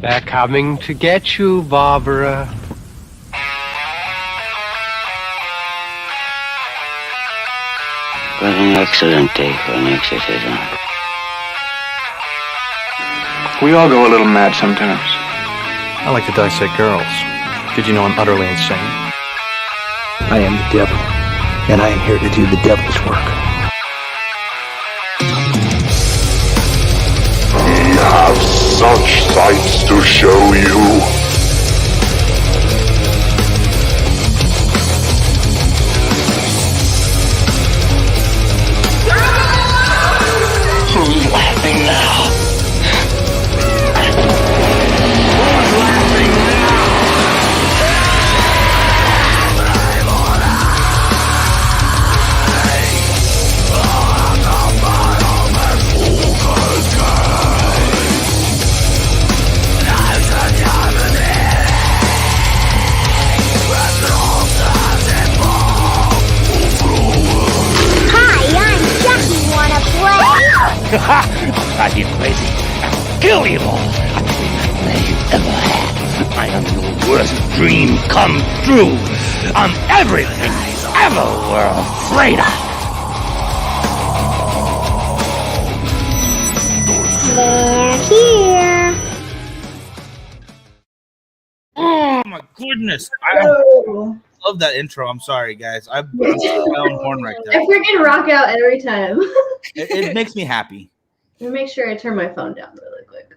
They're coming to get you, Barbara. What an excellent day for an exorcism. We all go a little mad sometimes. I like to dissect girls. Did you know I'm utterly insane? I am the devil, and I am here to do the devil's work. We have such sights to show you. Who's laughing now? I'll drive you crazy. I'll kill you all. I'm the best play you've ever had. I am your worst dream come true. I'm everything you ever were afraid of. They're here. Oh my goodness. I love that intro. I'm sorry, guys. I'm my own horn right there. I freaking rock out every time. It makes me happy. Let me make sure I turn my phone down really quick.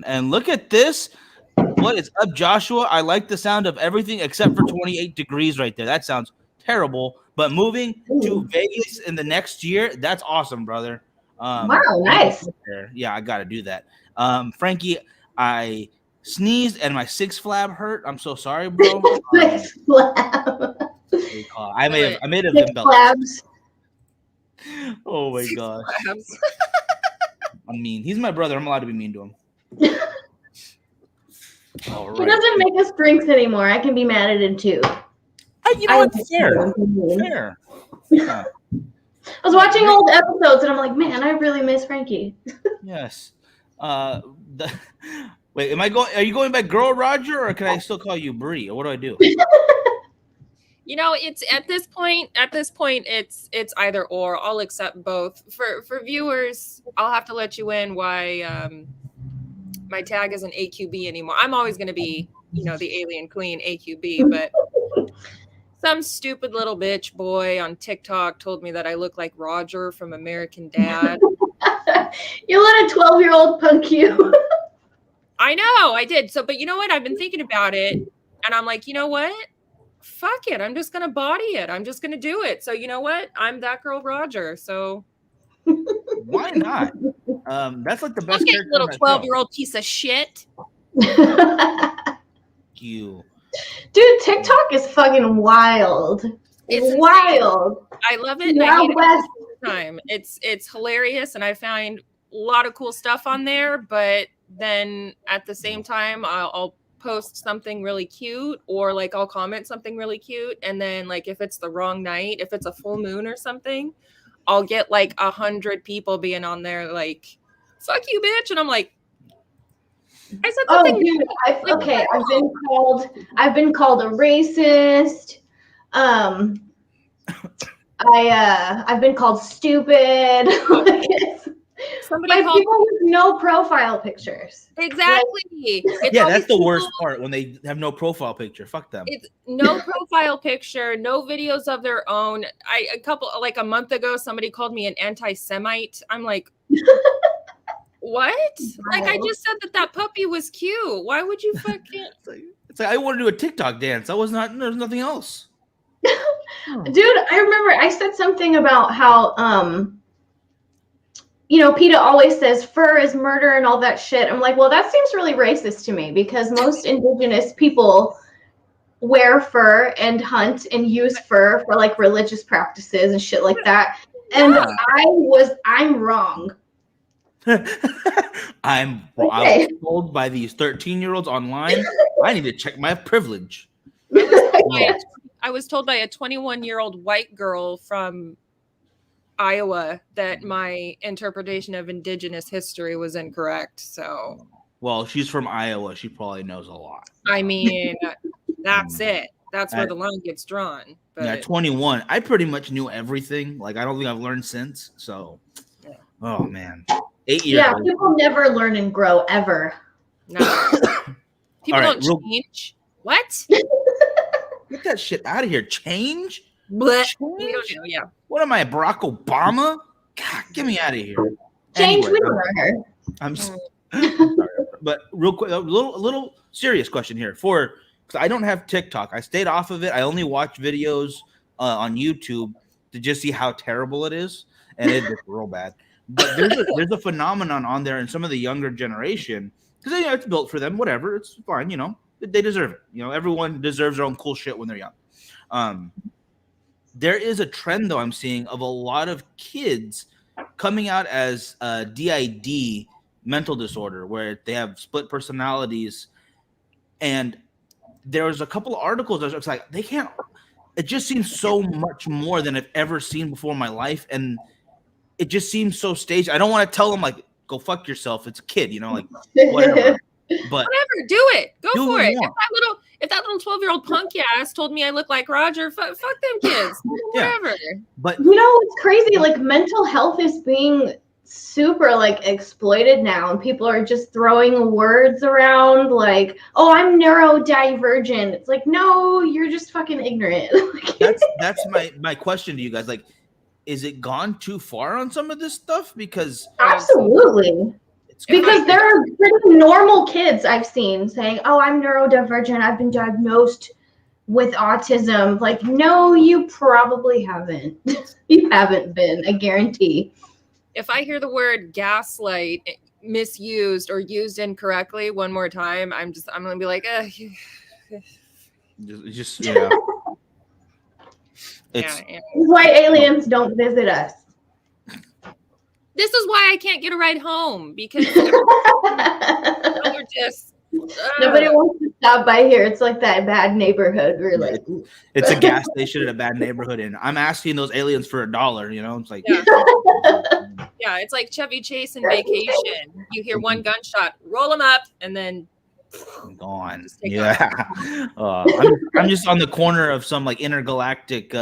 And look at this. What is up, Joshua? I like the sound of everything except for 28 degrees right there. That sounds terrible. But moving to Vegas in the next year, that's awesome, brother. Wow, nice. Yeah, I got to do that. Frankie, I sneezed and my six flab hurt. I'm so sorry, bro. Six flab. I made a six flabs. Oh my gosh. I'm mean. He's my brother. I'm allowed to be mean to him. All right. He doesn't make us drinks anymore. I can be mad at him too. You know what? Fair. Fair. Yeah. I was watching old episodes and I'm like, man, I really miss Frankie. Yes. Wait, are you going by Girl Roger or can I still call you Bree? Or what do I do? You know, it's at this point, it's either or. I'll accept both. For viewers, I'll have to let you in why my tag isn't AQB anymore. I'm always going to be, the alien queen AQB, but some stupid little bitch boy on TikTok told me that I look like Roger from American Dad. You let a 12-year-old punk you. I know, I did. So, but you know what? I've been thinking about it, and I'm like, you know what? Fuck it. I'm just going to body it. I'm just going to do it. So, you know what? I'm that girl Roger. So why not? That's like the best okay, little 12-year-old piece of shit. You. Dude, TikTok is fucking wild. It's wild. I love it. I hate it all the time. It's hilarious, and I find a lot of cool stuff on there, but then at the same time, I'll post something really cute, or like I'll comment something really cute, and then like if it's the wrong night, if it's a full moon or something, I'll get like 100 people being on there like, fuck you, bitch. And I'm like, I said something. Dude, I've been called a racist. I've been called stupid. Somebody by people with no profile pictures. Exactly. Yeah, that's the worst part, when they have no profile picture. Fuck them. It's no profile picture, no videos of their own. A month ago, somebody called me an anti-Semite. I'm like, what? Like, I just said that puppy was cute. Why would you fucking? It's like I want to do a TikTok dance. There's nothing else. Dude, I remember I said something about how PETA always says fur is murder and all that shit. I'm like, well, that seems really racist to me, because most indigenous people wear fur and hunt and use fur for like religious practices and shit like that. And I'm wrong. I was told by these 13-year-olds online, I need to check my privilege. I was told by a 21-year-old white girl from Iowa that my interpretation of indigenous history was incorrect. So Well, she's from Iowa. She probably knows a lot. I mean, that's it. That's where the line gets drawn. But yeah, 21. I pretty much knew everything. Like, I don't think I've learned since. So, oh man, 8 years. Yeah, people never learn and grow ever. No, people don't change. What? Get that shit out of here. Change? Change? Yeah. What am I, Barack Obama? God, get me out of here. Change Anyway, with her. I'm sorry, but real quick, a little serious question here. Because I don't have TikTok. I stayed off of it. I only watch videos on YouTube to just see how terrible it is, and it's real bad. But there's a phenomenon on there in some of the younger generation because it's built for them. Whatever, it's fine. They deserve it. Everyone deserves their own cool shit when they're young. There is a trend though I'm seeing of a lot of kids coming out as DID, mental disorder, where they have split personalities, and there was a couple of articles that was like, it just seems so much more than I've ever seen before in my life, and it just seems so staged. I don't want to tell them like, go fuck yourself, it's a kid, like whatever. But whatever, do it. Go for it. If that little 12-year-old punk ass told me I look like Roger, fuck them kids. Whatever. But it's crazy. Like, mental health is being super exploited now, and people are just throwing words around like, oh, I'm neurodivergent. It's like, no, you're just fucking ignorant. that's my question to you guys. Like, is it gone too far on some of this stuff? Because absolutely. Because there are pretty normal kids I've seen saying, oh, I'm neurodivergent, I've been diagnosed with autism. Like, no, you probably haven't. You haven't been, I guarantee. If I hear the word gaslight misused or used incorrectly one more time, I'm gonna be like, just This is why aliens don't visit us. This is why I can't get a ride home, because we're just nobody wants to stop by here. It's like that bad neighborhood. We're like, it's a gas station in a bad neighborhood, and I'm asking those aliens for $1. It's like, yeah, it's like Chevy Chase in Vacation. You hear one gunshot, roll them up, and then gone. Yeah, I'm just on the corner of some intergalactic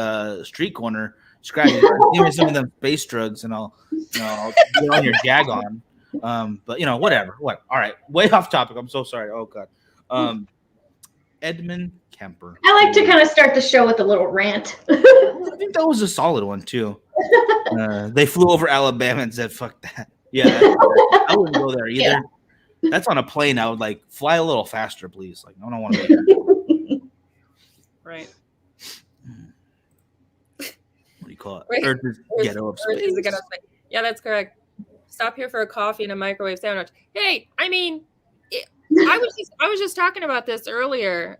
street corner. Scratch, give me some of them space drugs, and I'll get on your jag on. But whatever. What? All right, way off topic. I'm so sorry. Oh god. Edmund Kemper. I like to kind of start the show with a little rant. I think that was a solid one too. They flew over Alabama and said, "Fuck that." Yeah, I wouldn't go there either. Yeah. That's on a plane. I would fly a little faster, please. I don't want to go there. Right. Call it. Right. Earth is ghetto of space. Is the ghetto of space. Yeah, that's correct. Stop here for a coffee and a microwave sandwich. Hey, I mean, I was just talking about this earlier.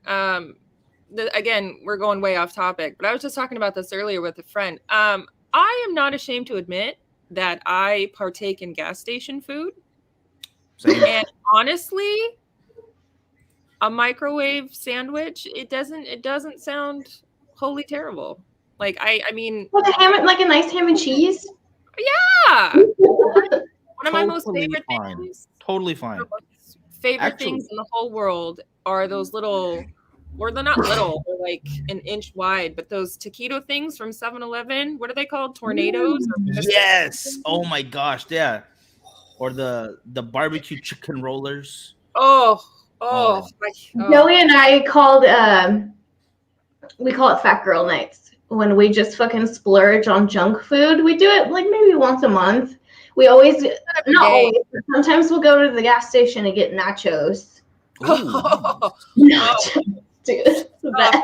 Again, we're going way off topic, but I was just talking about this earlier with a friend. I am not ashamed to admit that I partake in gas station food. Same. And honestly, a microwave sandwich, it doesn't sound wholly terrible. I mean, like a nice ham and cheese. Yeah, one of my most favorite things. Totally fine. Favorite things in the whole world are those little, or they're not little, they're like an inch wide, but those taquito things from 7-Eleven. What are they called? Tornadoes? Yes. Oh my gosh, yeah. Or the barbecue chicken rollers. Oh. Joey and I called we call it Fat Girl Nights. When we just fucking splurge on junk food. We do it maybe once a month. We always, not always, but sometimes we'll go to the gas station and get nachos. Nachos, dude. Stop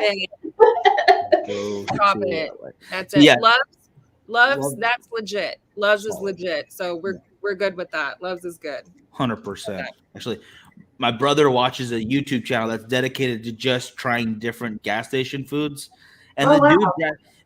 it. That's it. Yeah. Loves, that's legit. Loves is legit. So we're good with that. Loves is good. 100%. Actually, my brother watches a YouTube channel that's dedicated to just trying different gas station foods. And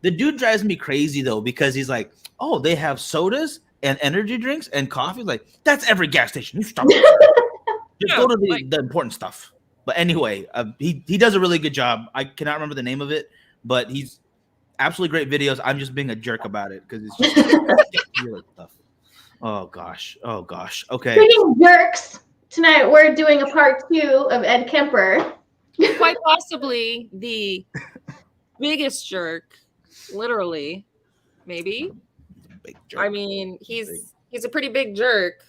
the dude drives me crazy though, because he's like, oh, they have sodas and energy drinks and coffee. Like, that's every gas station. You stop. Just go to the important stuff. But anyway, he does a really good job. I cannot remember the name of it, but he's absolutely great videos. I'm just being a jerk about it because it's just really tough. Oh gosh. Okay. Speaking of jerks, tonight we're doing a part 2 of Ed Kemper. Quite possibly the biggest jerk, literally, maybe. Big jerk. I mean, he's a pretty big jerk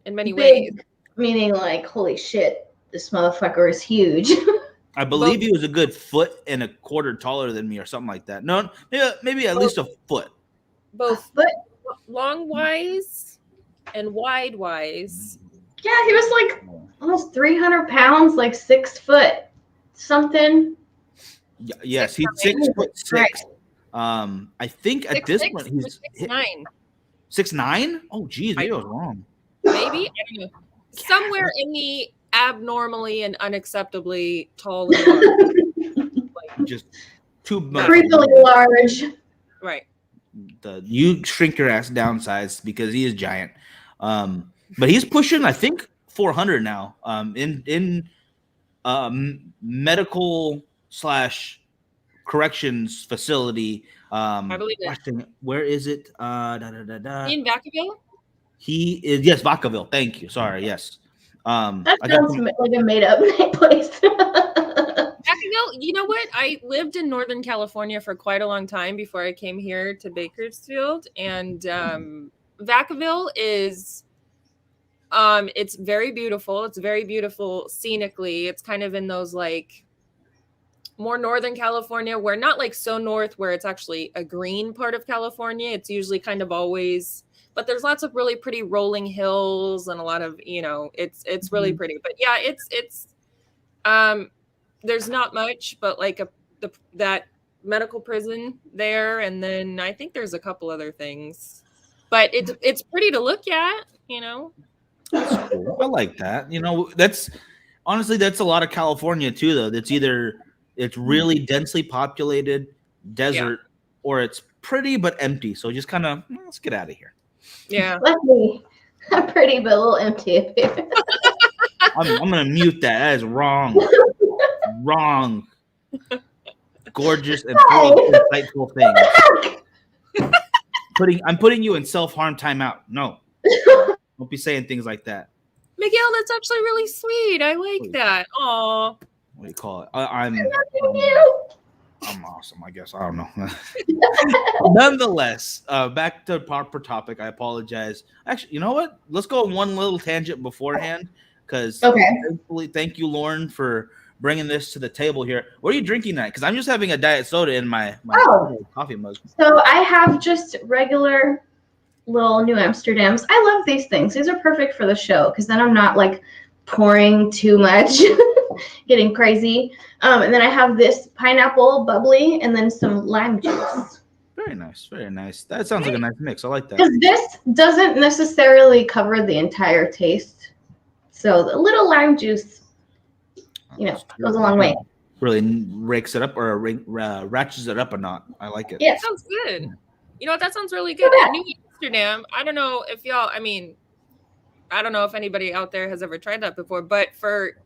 in many Big, ways. meaning like, holy shit, this motherfucker is huge. I believe he was a good foot and a quarter taller than me or something like that. No, maybe at least a foot. Both long-wise and wide-wise. Yeah, he was like almost 300 pounds, like 6 foot something. Yes, he's 6'6". I think at this point he's 6'9". 6'9"? Oh, geez, maybe I was wrong. Maybe, I don't know. Somewhere in the abnormally and unacceptably tall and large. Like just too much. Creepily large. Right. You shrink your ass downsize because he is giant. But he's pushing, I think, 400 now. In medical / corrections facility. I believe it. Where is it? In Vacaville? He is, yes, Vacaville. Thank you. Sorry, yes. That sounds like a made-up place. Vacaville, you know what? I lived in Northern California for quite a long time before I came here to Bakersfield, and Vacaville is it's very beautiful. It's very beautiful scenically. It's kind of in those like more Northern California, where not like so north where it's actually a green part of California. It's usually kind of always, but there's lots of really pretty rolling hills and a lot of, it's really pretty. But yeah, it's there's not much, but like that medical prison there, and then I think there's a couple other things. But it's pretty to look at, That's cool. I like that. That's honestly that's a lot of California too, though. That's either it's really densely populated desert, or it's pretty but empty. So just kind of let's get out of here. Yeah, I'm pretty but a little empty. I'm gonna mute that. That is wrong. Wrong. Gorgeous and full of insightful things. I'm putting you in self-harm timeout. No. Don't be saying things like that. Miguel, that's actually really sweet. I like that. Aw. What do you call it? I'm awesome, I guess. I don't know. Nonetheless, back to proper topic. I apologize. Actually, you know what? Let's go on one little tangent beforehand, because thank you, Lauren, for bringing this to the table here. What are you drinking tonight? Because I'm just having a diet soda in my coffee mug. So I have just regular little New Amsterdams. I love these things. These are perfect for the show because then I'm not like pouring too much, getting crazy. And then I have this pineapple bubbly and then some lime juice. Very nice. Very nice. That sounds like a nice mix. I like that. Because this doesn't necessarily cover the entire taste. So the little lime juice, goes a long way. Really rakes it up or ratchets it up a knot. I like it. Yeah. That sounds good. You know what? That sounds really good. Yeah. New Amsterdam, I don't know if y'all, I don't know if anybody out there has ever tried that before, but for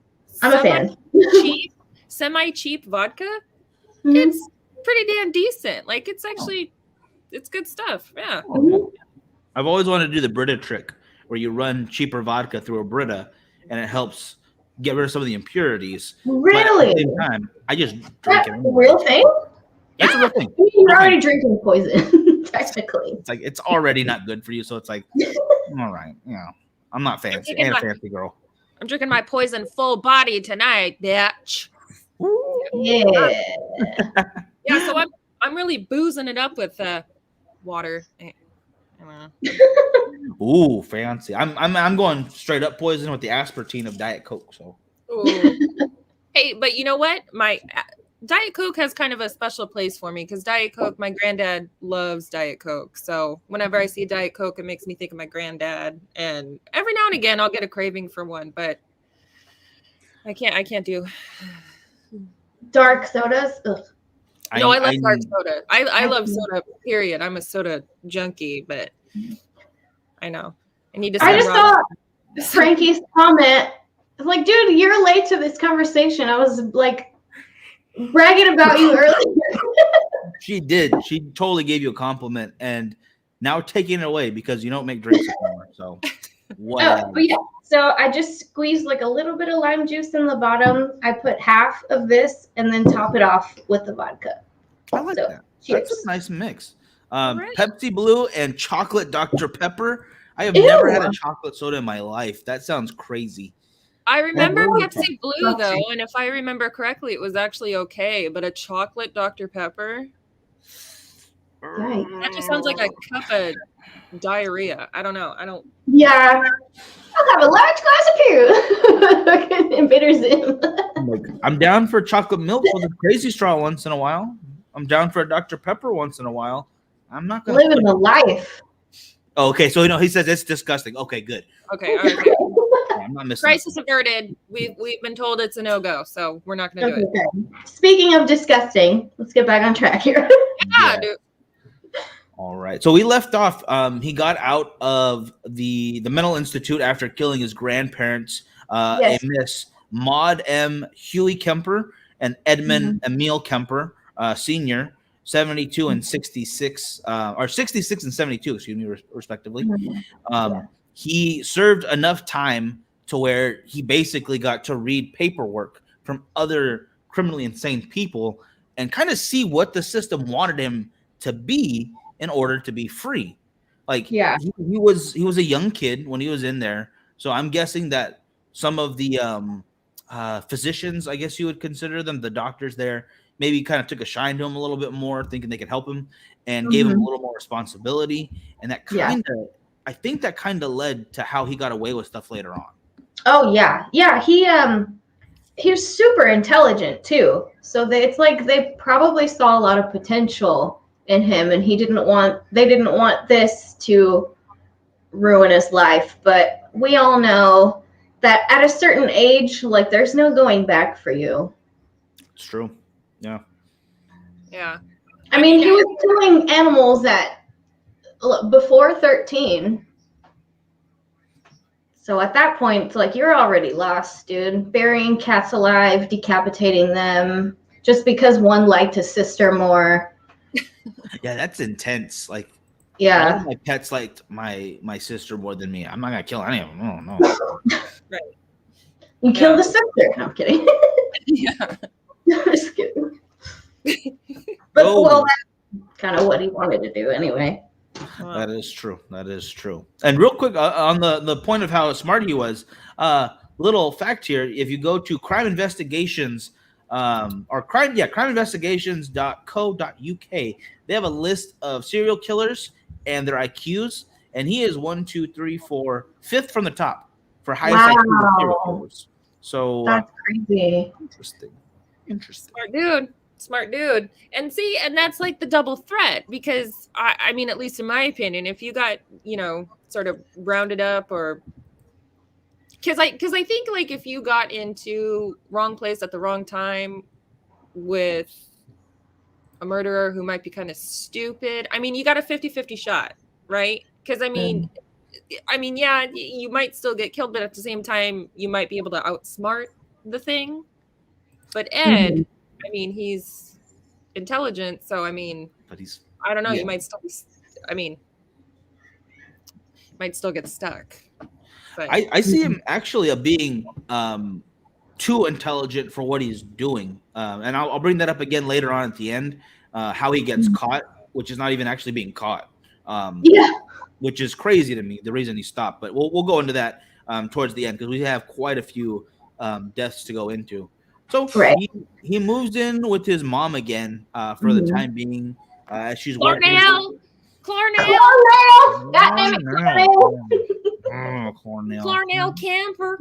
I'm a fan. Semi-cheap vodka, it's pretty damn decent. Like it's good stuff. Yeah. I've always wanted to do the Brita trick where you run cheaper vodka through a Brita and it helps get rid of some of the impurities. Really? But at the same time, I just drink it. Real thing? That's a real thing. You're already drinking poison, technically. It's like it's already not good for you, so it's like, all right, I'm not fancy. I ain't a fancy girl. I'm drinking my poison full body tonight, bitch. Yeah. Yeah, so I'm really boozing it up with water. Ooh, fancy. I'm going straight up poison with the aspartame of Diet Coke. So. Hey, but you know what? My Diet Coke has kind of a special place for me because Diet Coke, my granddad loves Diet Coke. So whenever I see Diet Coke, it makes me think of my granddad. And every now and again, I'll get a craving for one, but I can't do dark sodas. Ugh. I love dark soda. I love soda, period. I'm a soda junkie, but I know. I need to. I just saw Frankie's comment. It's like, dude, you're late to this conversation. I was like bragging about you earlier. She did. She totally gave you a compliment, and now taking it away because you don't make drinks anymore. So But yeah, so I just squeezed like a little bit of lime juice in the bottom. I put half of this and then top it off with the vodka. I like that. Cheers. That's a nice mix. Right. Pepsi Blue and chocolate Dr. Pepper. I have never had a chocolate soda in my life. That sounds crazy. I remember Pepsi Blue though, and if I remember correctly, it was actually okay. But a chocolate Dr. Pepper, that just sounds like a cup of diarrhea. I don't know. I don't. Yeah, I'll have a large glass of poo and bitters in. I'm down for chocolate milk with a crazy straw once in a while. I'm down for a Dr. Pepper once in a while. I'm not gonna living the life. Oh, okay, so he says it's disgusting. Okay, good. Okay, all right. I'm not missing. Crisis averted. We've been told it's a no-go, so we're not going to do it. Speaking of disgusting, let's get back on track here. Yeah, dude. All right. So we left off. He got out of the mental institute after killing his grandparents, a Miss Maud M. Huey Kemper and Edmund Emil Kemper, Senior, 72 and 66, or 66 and 72, excuse me, respectively. He served enough time to where he basically got to read paperwork from other criminally insane people and kind of see what the system wanted him to be in order to be free. Like, he was a young kid when he was in there. So I'm guessing that some of the physicians, I guess you would consider them, the doctors there, maybe kind of took a shine to him a little bit more, thinking they could help him and gave him a little more responsibility. And that I think that kind of led to how he got away with stuff later on. Oh yeah. Yeah. He was super intelligent too. So it's like they probably saw a lot of potential in him and they didn't want this to ruin his life. But we all know that at a certain age, like there's no going back for you. It's true. Yeah. Yeah. I mean, he was killing animals before 13. So at that point, like, you're already lost, dude. Burying cats alive, decapitating them, just because one liked his sister more. Yeah, that's intense. Like, yeah, my pets liked my sister more than me. I'm not gonna kill any of them. No. Right. You killed the sister. No, I'm kidding. Yeah. Just kidding. But well, that's kind of what he wanted to do anyway. That is true. That is true. And real quick on the point of how smart he was, little fact here: if you go to crime investigations, crimeinvestigations.co.uk, they have a list of serial killers and their IQs, and he is 1, 2, 3, 4, 5th from the top for highest IQ serial killers. So that's crazy. Interesting. Smart dude. And see, and that's like the double threat, because I mean, at least in my opinion, if you got, sort of rounded up, or because I think, like, if you got into wrong place at the wrong time with a murderer who might be kind of stupid, I mean, you got a 50-50 shot, right? Because I mean, yeah, you might still get killed, but at the same time, you might be able to outsmart the thing. But Ed, I mean, he's intelligent, so I mean, but I don't know. You might still might still get stuck. But I see him actually being too intelligent for what he's doing, and I'll bring that up again later on at the end. How he gets caught, which is not even actually being caught. Which is crazy to me. The reason he stopped, but we'll go into that towards the end, because we have quite a few deaths to go into. So he moves in with his mom again for the time being. She's Cornell. God damn it, Cornell. Cornell Kemper.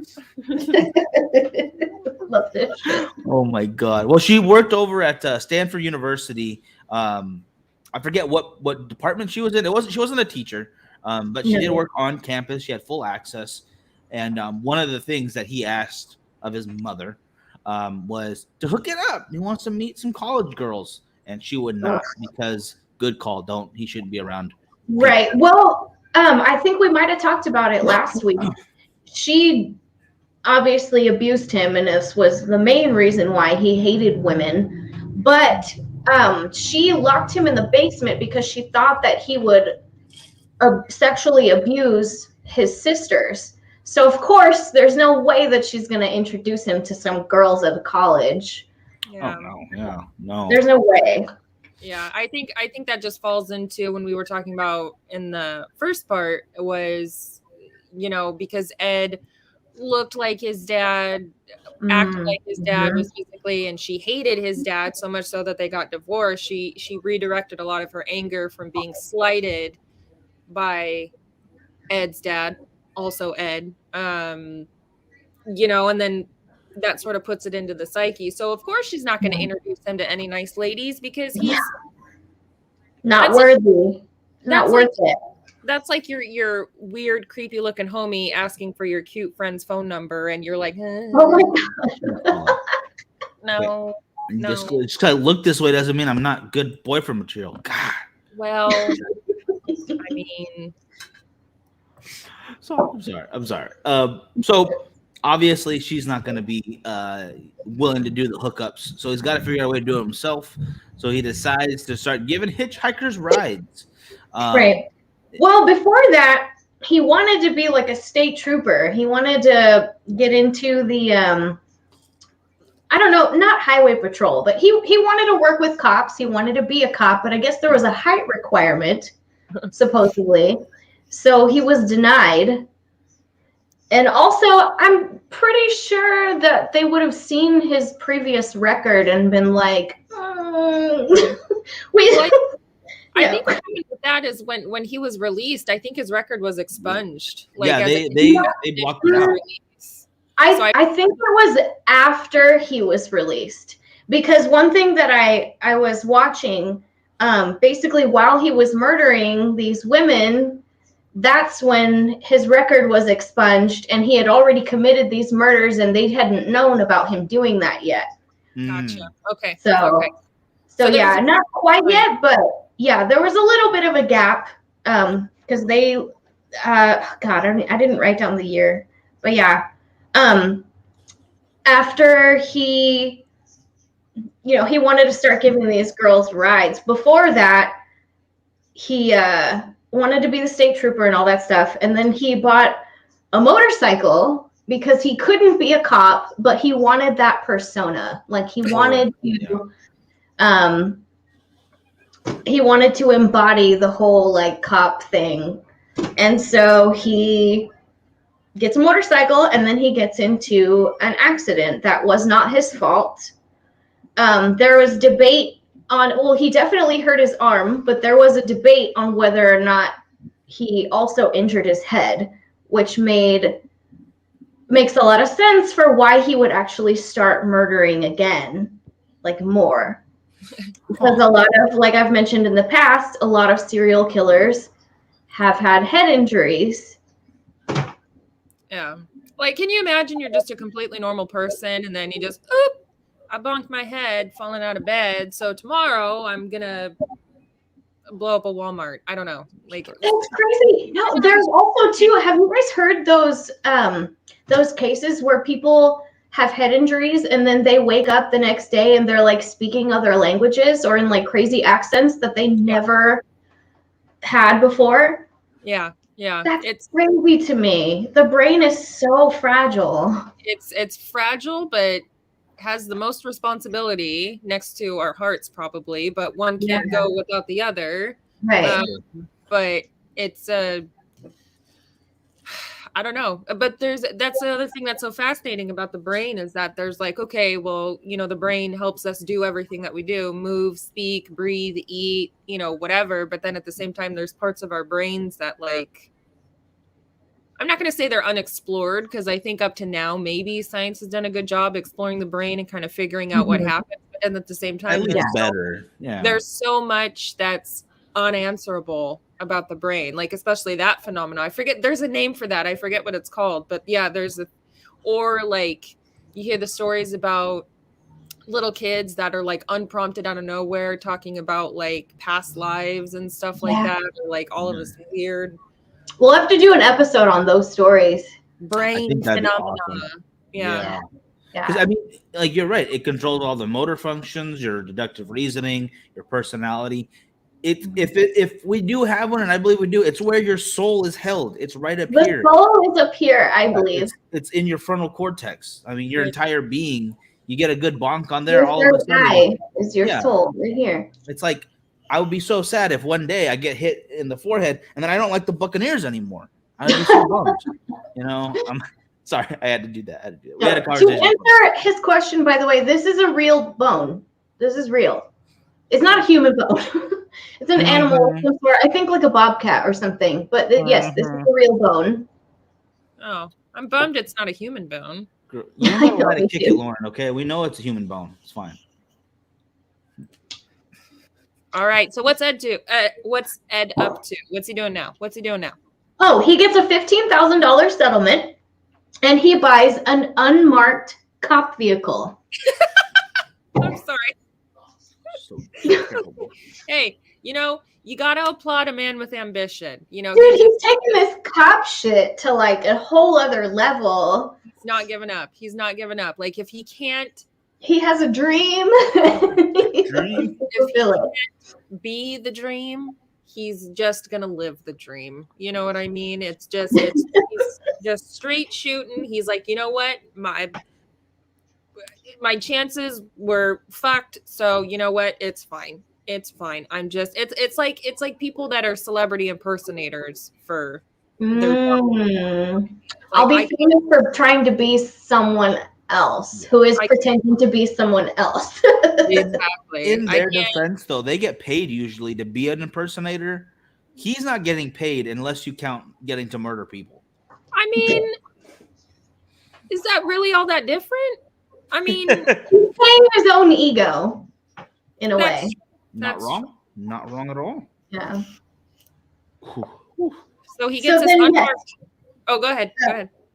Love this shit. Oh my God. Well, she worked over at Stanford University. I forget what department she was in. She wasn't a teacher, but she did work on campus. She had full access. And one of the things that he asked of his mother was to hook it up. He wants to meet some college girls, and she would not, because good call. He shouldn't be around. Right. Well, I think we might have talked about it last week. She obviously abused him, and this was the main reason why he hated women. But she locked him in the basement because she thought that he would sexually abuse his sisters. So of course, there's no way that she's going to introduce him to some girls at college. Yeah. Oh, no. Yeah. No. There's no way. Yeah, I think that just falls into when we were talking about in the first part was, you know, because Ed looked like his dad, acted like his dad was physically, and she hated his dad so much so that they got divorced. She redirected a lot of her anger from being slighted by Ed's dad, also Ed, you know, and then that sort of puts it into the psyche. So of course she's not going to introduce him to any nice ladies because he's not worthy. Not worth it. That's like your weird, creepy looking homie asking for your cute friend's phone number, and you're like, oh my gosh. No. Just because I look this way doesn't mean I'm not good boyfriend material. God. Well, I mean, so I'm sorry. So obviously she's not going to be willing to do the hookups, so he's got to figure out a way to do it himself. So he decides to start giving hitchhikers rides. Right. Well, before that, he wanted to be like a state trooper. He wanted to get into the, I don't know, not highway patrol, but he wanted to work with cops. He wanted to be a cop, but I guess there was a height requirement, supposedly. So he was denied. And also, I'm pretty sure that they would have seen his previous record and been like, I think what happened with that is when he was released, I think his record was expunged. Like, yeah, they blocked it out. I think it was after he was released, because one thing that I was watching, basically while he was murdering these women, that's when his record was expunged, and he had already committed these murders, and they hadn't known about him doing that yet. Gotcha. Okay. So yeah, not quite yet, but yeah, there was a little bit of a gap, because they, God, I didn't write down the year, but yeah, after he, you know, he wanted to start giving these girls rides. Before that, he wanted to be the state trooper and all that stuff, and then he bought a motorcycle because he couldn't be a cop, but he wanted that persona. Like he wanted to embody the whole like cop thing. And so he gets a motorcycle, and then he gets into an accident that was not his fault. There was debate on, well, he definitely hurt his arm, but there was a debate on whether or not he also injured his head, which makes a lot of sense for why he would actually start murdering again, like more. Because a lot of, like I've mentioned in the past, a lot of serial killers have had head injuries. Yeah. Like, can you imagine you're just a completely normal person, and then you just, oop, I bonked my head falling out of bed, so tomorrow I'm gonna blow up a Walmart. I don't know. Like, that's crazy. No, there's also too, have you guys heard those cases where people have head injuries and then they wake up the next day and they're like speaking other languages or in like crazy accents that they never had before? Yeah. It's crazy to me. The brain is so fragile. It's fragile, but has the most responsibility next to our hearts, probably. But one can't go without the other. Right. But it's I don't know. But that's the other thing that's so fascinating about the brain is that there's like, okay, well, you know, the brain helps us do everything that we do, move, speak, breathe, eat, you know, whatever. But then at the same time, there's parts of our brains that, like, I'm not going to say they're unexplored, because I think up to now, maybe science has done a good job exploring the brain and kind of figuring out what happens. And at the same time, there's so much that's unanswerable about the brain, like especially that phenomenon. I forget, there's a name for that. I forget what it's called, but yeah, or like you hear the stories about little kids that are like unprompted out of nowhere talking about like past lives and stuff like that, or like all of this weird. We'll have to do an episode on those stories. Brain phenomena. Awesome. Yeah. Because I mean, like, you're right. It controls all the motor functions, your deductive reasoning, your personality. If we do have one, and I believe we do, it's where your soul is held. It's right up The here. soul is up here, I believe. It's in your frontal cortex. I mean, your entire being. You get a good bonk on there. Your All of a third sudden, eye is your soul right here. It's like I would be so sad if one day I get hit in the forehead and then I don't like the Buccaneers anymore. I'd be so bummed. You know, I'm sorry. I had to do that. We had a conversation. To answer his question, by the way, this is a real bone. This is real. It's not a human bone. It's an animal of some sort. I think like a bobcat or something. But yes, this is a real bone. Oh, I'm bummed it's not a human bone. You don't know how to kick it, Lauren. Okay, we know it's a human bone. It's fine. All right. So what's Ed do? What's Ed up to? What's he doing now? Oh, he gets a $15,000 settlement, and he buys an unmarked cop vehicle. I'm sorry. Hey, you gotta applaud a man with ambition. Dude, he's taking this cop shit to like a whole other level. He's not giving up. Like if he can't, he has a dream. If he can't be the dream, he's just gonna live the dream. You know what I mean? He's just straight shooting. He's like, you know what, my chances were fucked. So you know what, it's fine. I'm just it's like people that are celebrity impersonators for their I'll be famous for trying to be someone else who is pretending to be someone else. Exactly. In their defense, though, they get paid usually to be an impersonator. He's not getting paid unless you count getting to murder people. I mean, is that really all that different? I mean, he's playing his own ego in a way. Not wrong. Not wrong at all. Yeah. So he gets his unmarked. Oh, go ahead.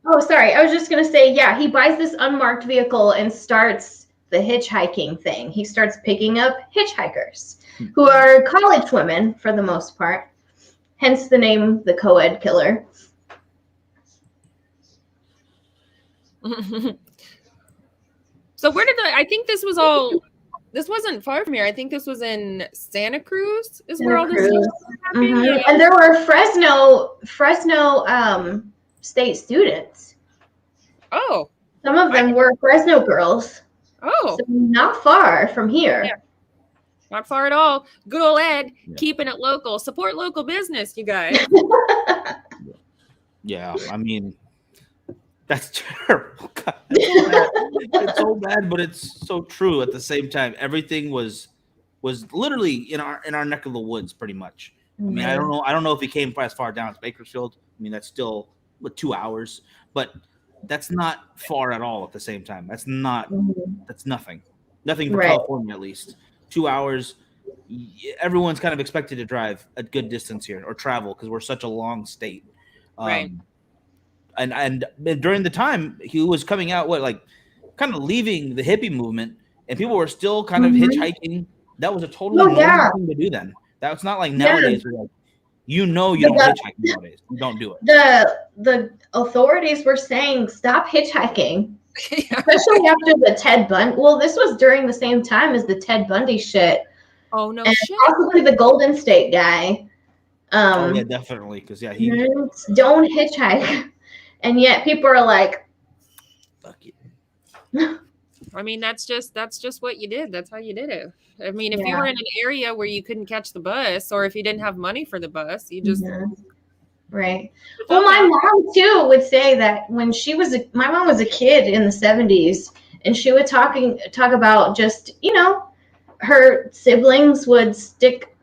Oh, sorry. I was just going to say, yeah, he buys this unmarked vehicle and starts the hitchhiking thing. He starts picking up hitchhikers who are college women for the most part. Hence the name, the co-ed killer. So I think this wasn't far from here. I think this was in Santa Cruz is where all this stuff was happening. Mm-hmm. And there were Fresno State students. Oh. Some of them were Fresno girls. Oh. So not far from here. Yeah. Not far at all. Good old Ed, keeping it local. Support local business, you guys. Yeah, I mean, that's terrible. God, it's so bad, but it's so true at the same time. Everything was literally in our neck of the woods, pretty much. I mean, I don't know if he came as far down as Bakersfield. I mean, that's still 2 hours, but that's not far at all at the same time. That's nothing for California, at least. 2 hours. Everyone's kind of expected to drive a good distance here or travel because we're such a long state. Right. And during the time he was coming out, kind of leaving the hippie movement, and people were still kind of hitchhiking. That was a totally normal thing to do then. That's not like nowadays. Where you don't hitchhike nowadays. You don't do it. The authorities were saying stop hitchhiking, especially after the Ted Bundy. Well, this was during the same time as the Ted Bundy shit. Oh no, and shit. Possibly the Golden State guy. Yeah, definitely, because he don't hitchhike, and yet people are like, fuck it. I mean, that's just what you did. That's how you did it. I mean, if you were in an area where you couldn't catch the bus, or if you didn't have money for the bus, you just right. Well, my mom too would say that when my mom was a kid in the 70s, and she would talk about just her siblings would stick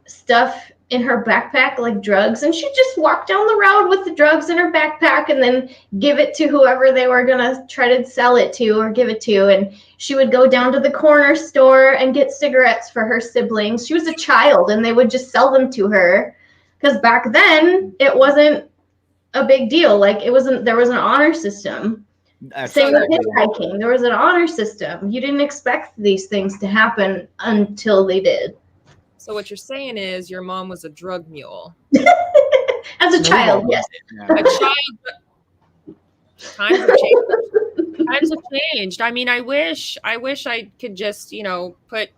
stuff in her backpack like drugs, and she'd just walk down the road with the drugs in her backpack and then give it to whoever they were gonna try to sell it to or give it to. And she would go down to the corner store and get cigarettes for her siblings. She was a child, and they would just sell them to her because back then it wasn't a big deal. Like there was an honor system. Same with hitchhiking. There was an honor system. You didn't expect these things to happen until they did. So what you're saying is your mom was a drug mule. As a child, yes. A child. Times have changed. Times have changed. I mean, I wish I could just, put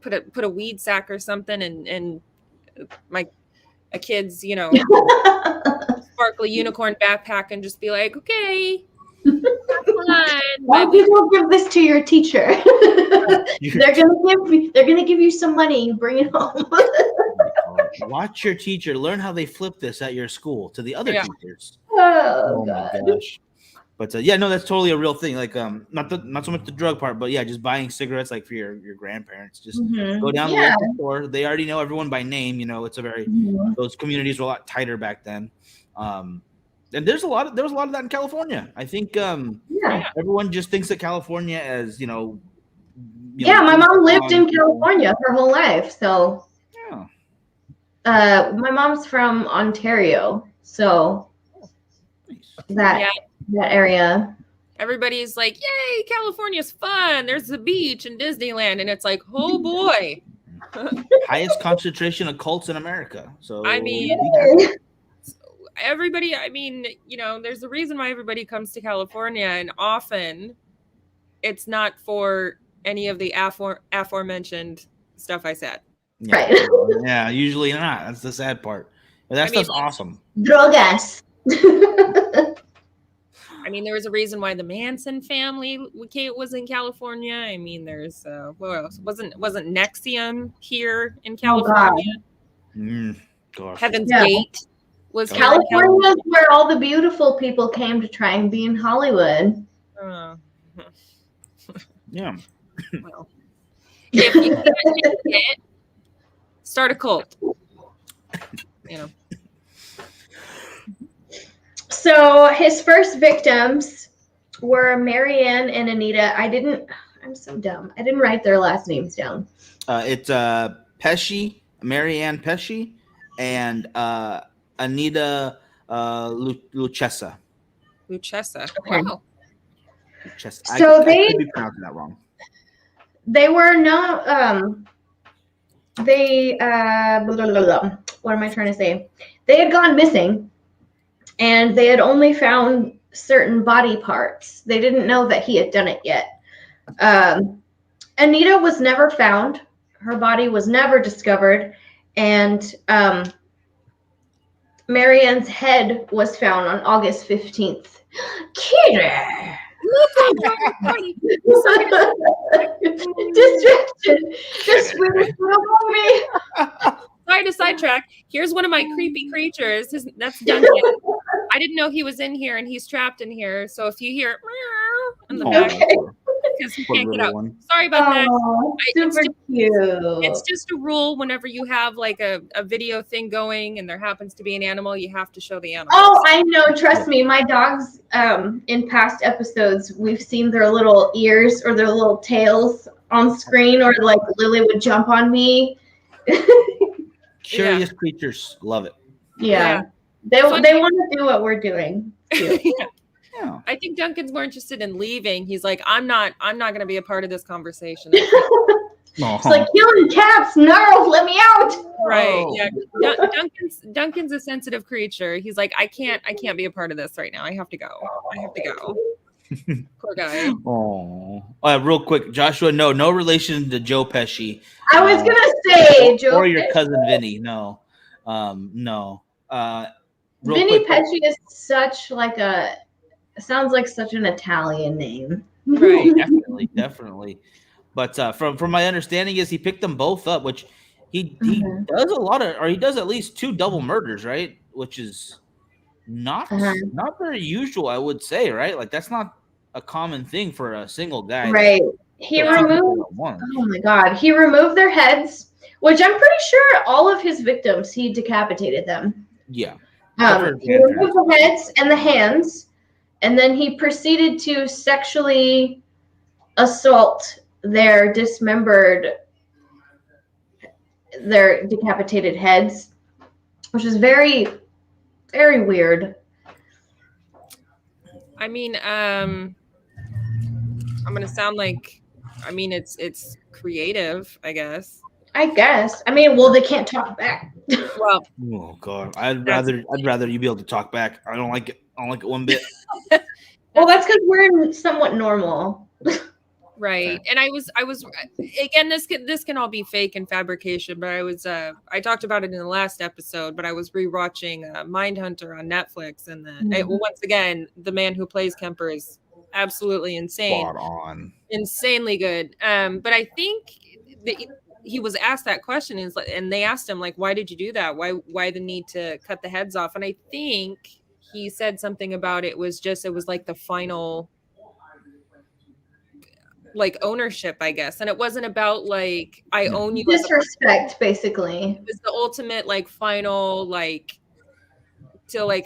put a weed sack or something and a kid's, sparkly unicorn backpack and just be like, okay, why don't you give this to your teacher? They're gonna give you some money. Bring it home. Watch your teacher. Learn how they flip this at your school to the other teachers. Oh my gosh. But no, that's totally a real thing. Like not so much the drug part, but just buying cigarettes like for your grandparents. Just go down the local store. They already know everyone by name. It's a very those communities were a lot tighter back then. And there was a lot of that in California. I think everyone just thinks of California as my mom lived in California her whole life, so my mom's from Ontario, so that area. Everybody's like, yay, California's fun. There's the beach and Disneyland, and it's like, oh boy. Highest concentration of cults in America. So everybody, there's a reason why everybody comes to California, and often it's not for any of the aforementioned stuff I said. Right. Yeah, usually not. That's the sad part. But that stuff's awesome. Drogas. There was a reason why the Manson family was in California. There's what else? Wasn't Nexium here in California? Gosh. Heaven's Gate was California is where all the beautiful people came to try and be in Hollywood. Yeah. Well, if you can't do it, start a cult. So his first victims were Marianne and Anita. I'm so dumb. I didn't write their last names down. It's Pesci, Marianne Pesci, and Anita Lucchesa. Lucchesa. Okay. Wow. Lucchesa. So I could be pronouncing that wrong. They were not. They what am I trying to say? They had gone missing, and they had only found certain body parts. They didn't know that he had done it yet. Anita was never found. Her body was never discovered, and Marianne's head was found on August 15th. Kidder! Distracted. Just really movie. Sorry to sidetrack. Here's one of my creepy creatures. That's Duncan. I didn't know he was in here, and he's trapped in here. So if you hear in the back, because he can't get out. Sorry about that. Super cute. It's just a rule. Whenever you have like a video thing going, and there happens to be an animal, you have to show the animal. Oh, I know. Trust me, my dogs. In past episodes, we've seen their little ears or their little tails on screen, or like Lily would jump on me. Curious creatures, love it. Yeah. They want to do what we're doing. Yeah. I think Duncan's more interested in leaving. He's like, I'm not going to be a part of this conversation. It's like killing cats. No, let me out. Right. Yeah. Duncan's a sensitive creature. He's like, I can't be a part of this right now. I have to go. Poor guy. Oh, real quick, Joshua. No relation to Joe Pesci. I was gonna say Joe or your cousin Vinny. No, no. Vinny Pesci is such like sounds like such an Italian name. Right. Definitely. But from my understanding is he picked them both up, which he does a lot of, or he does at least 2 double murders, right? Which is not very usual, I would say, right? Like that's not a common thing for a single guy. Right. He removed. Oh my God. He removed their heads, which I'm pretty sure all of his victims he decapitated them. Yeah. He removed the heads and the hands, and then he proceeded to sexually assault their decapitated heads, which is very, very weird. I mean, I'm gonna sound like, it's creative, I guess. I mean, well, they can't talk back. Well, oh God, I'd rather you be able to talk back. I don't like it. I don't like it one bit. Well, that's because we're somewhat normal. Right. And I was again, this can all be fake and fabrication, but I talked about it in the last episode, but I was rewatching Mindhunter on Netflix, and once again, the man who plays Kemper is absolutely insane. Spot on. Insanely good. But I think he was asked that question, and they asked him, like, why did you do that? Why the need to cut the heads off? And I think he said something about it was like the final, like, ownership, I guess. And it wasn't about like, I own you. Disrespect, basically. It was the ultimate, like, final, like, to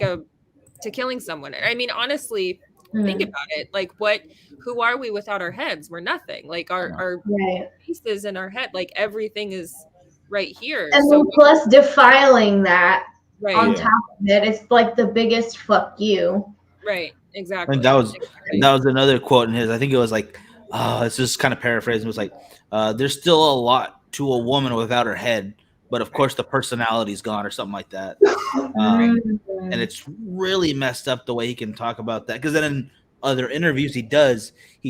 killing someone. I mean, honestly, think about it. Like, who are we without our heads? We're nothing. Like, our pieces in our head, like, everything is right here. And then plus defiling that on top of it, it's like the biggest fuck you. Right. Exactly. And that was another quote in his. I think it was like, it's just kind of paraphrasing. It was like, there's still a lot to a woman without her head, but of course the personality's gone, or something like that. And it's really messed up the way he can talk about that, because then in other interviews he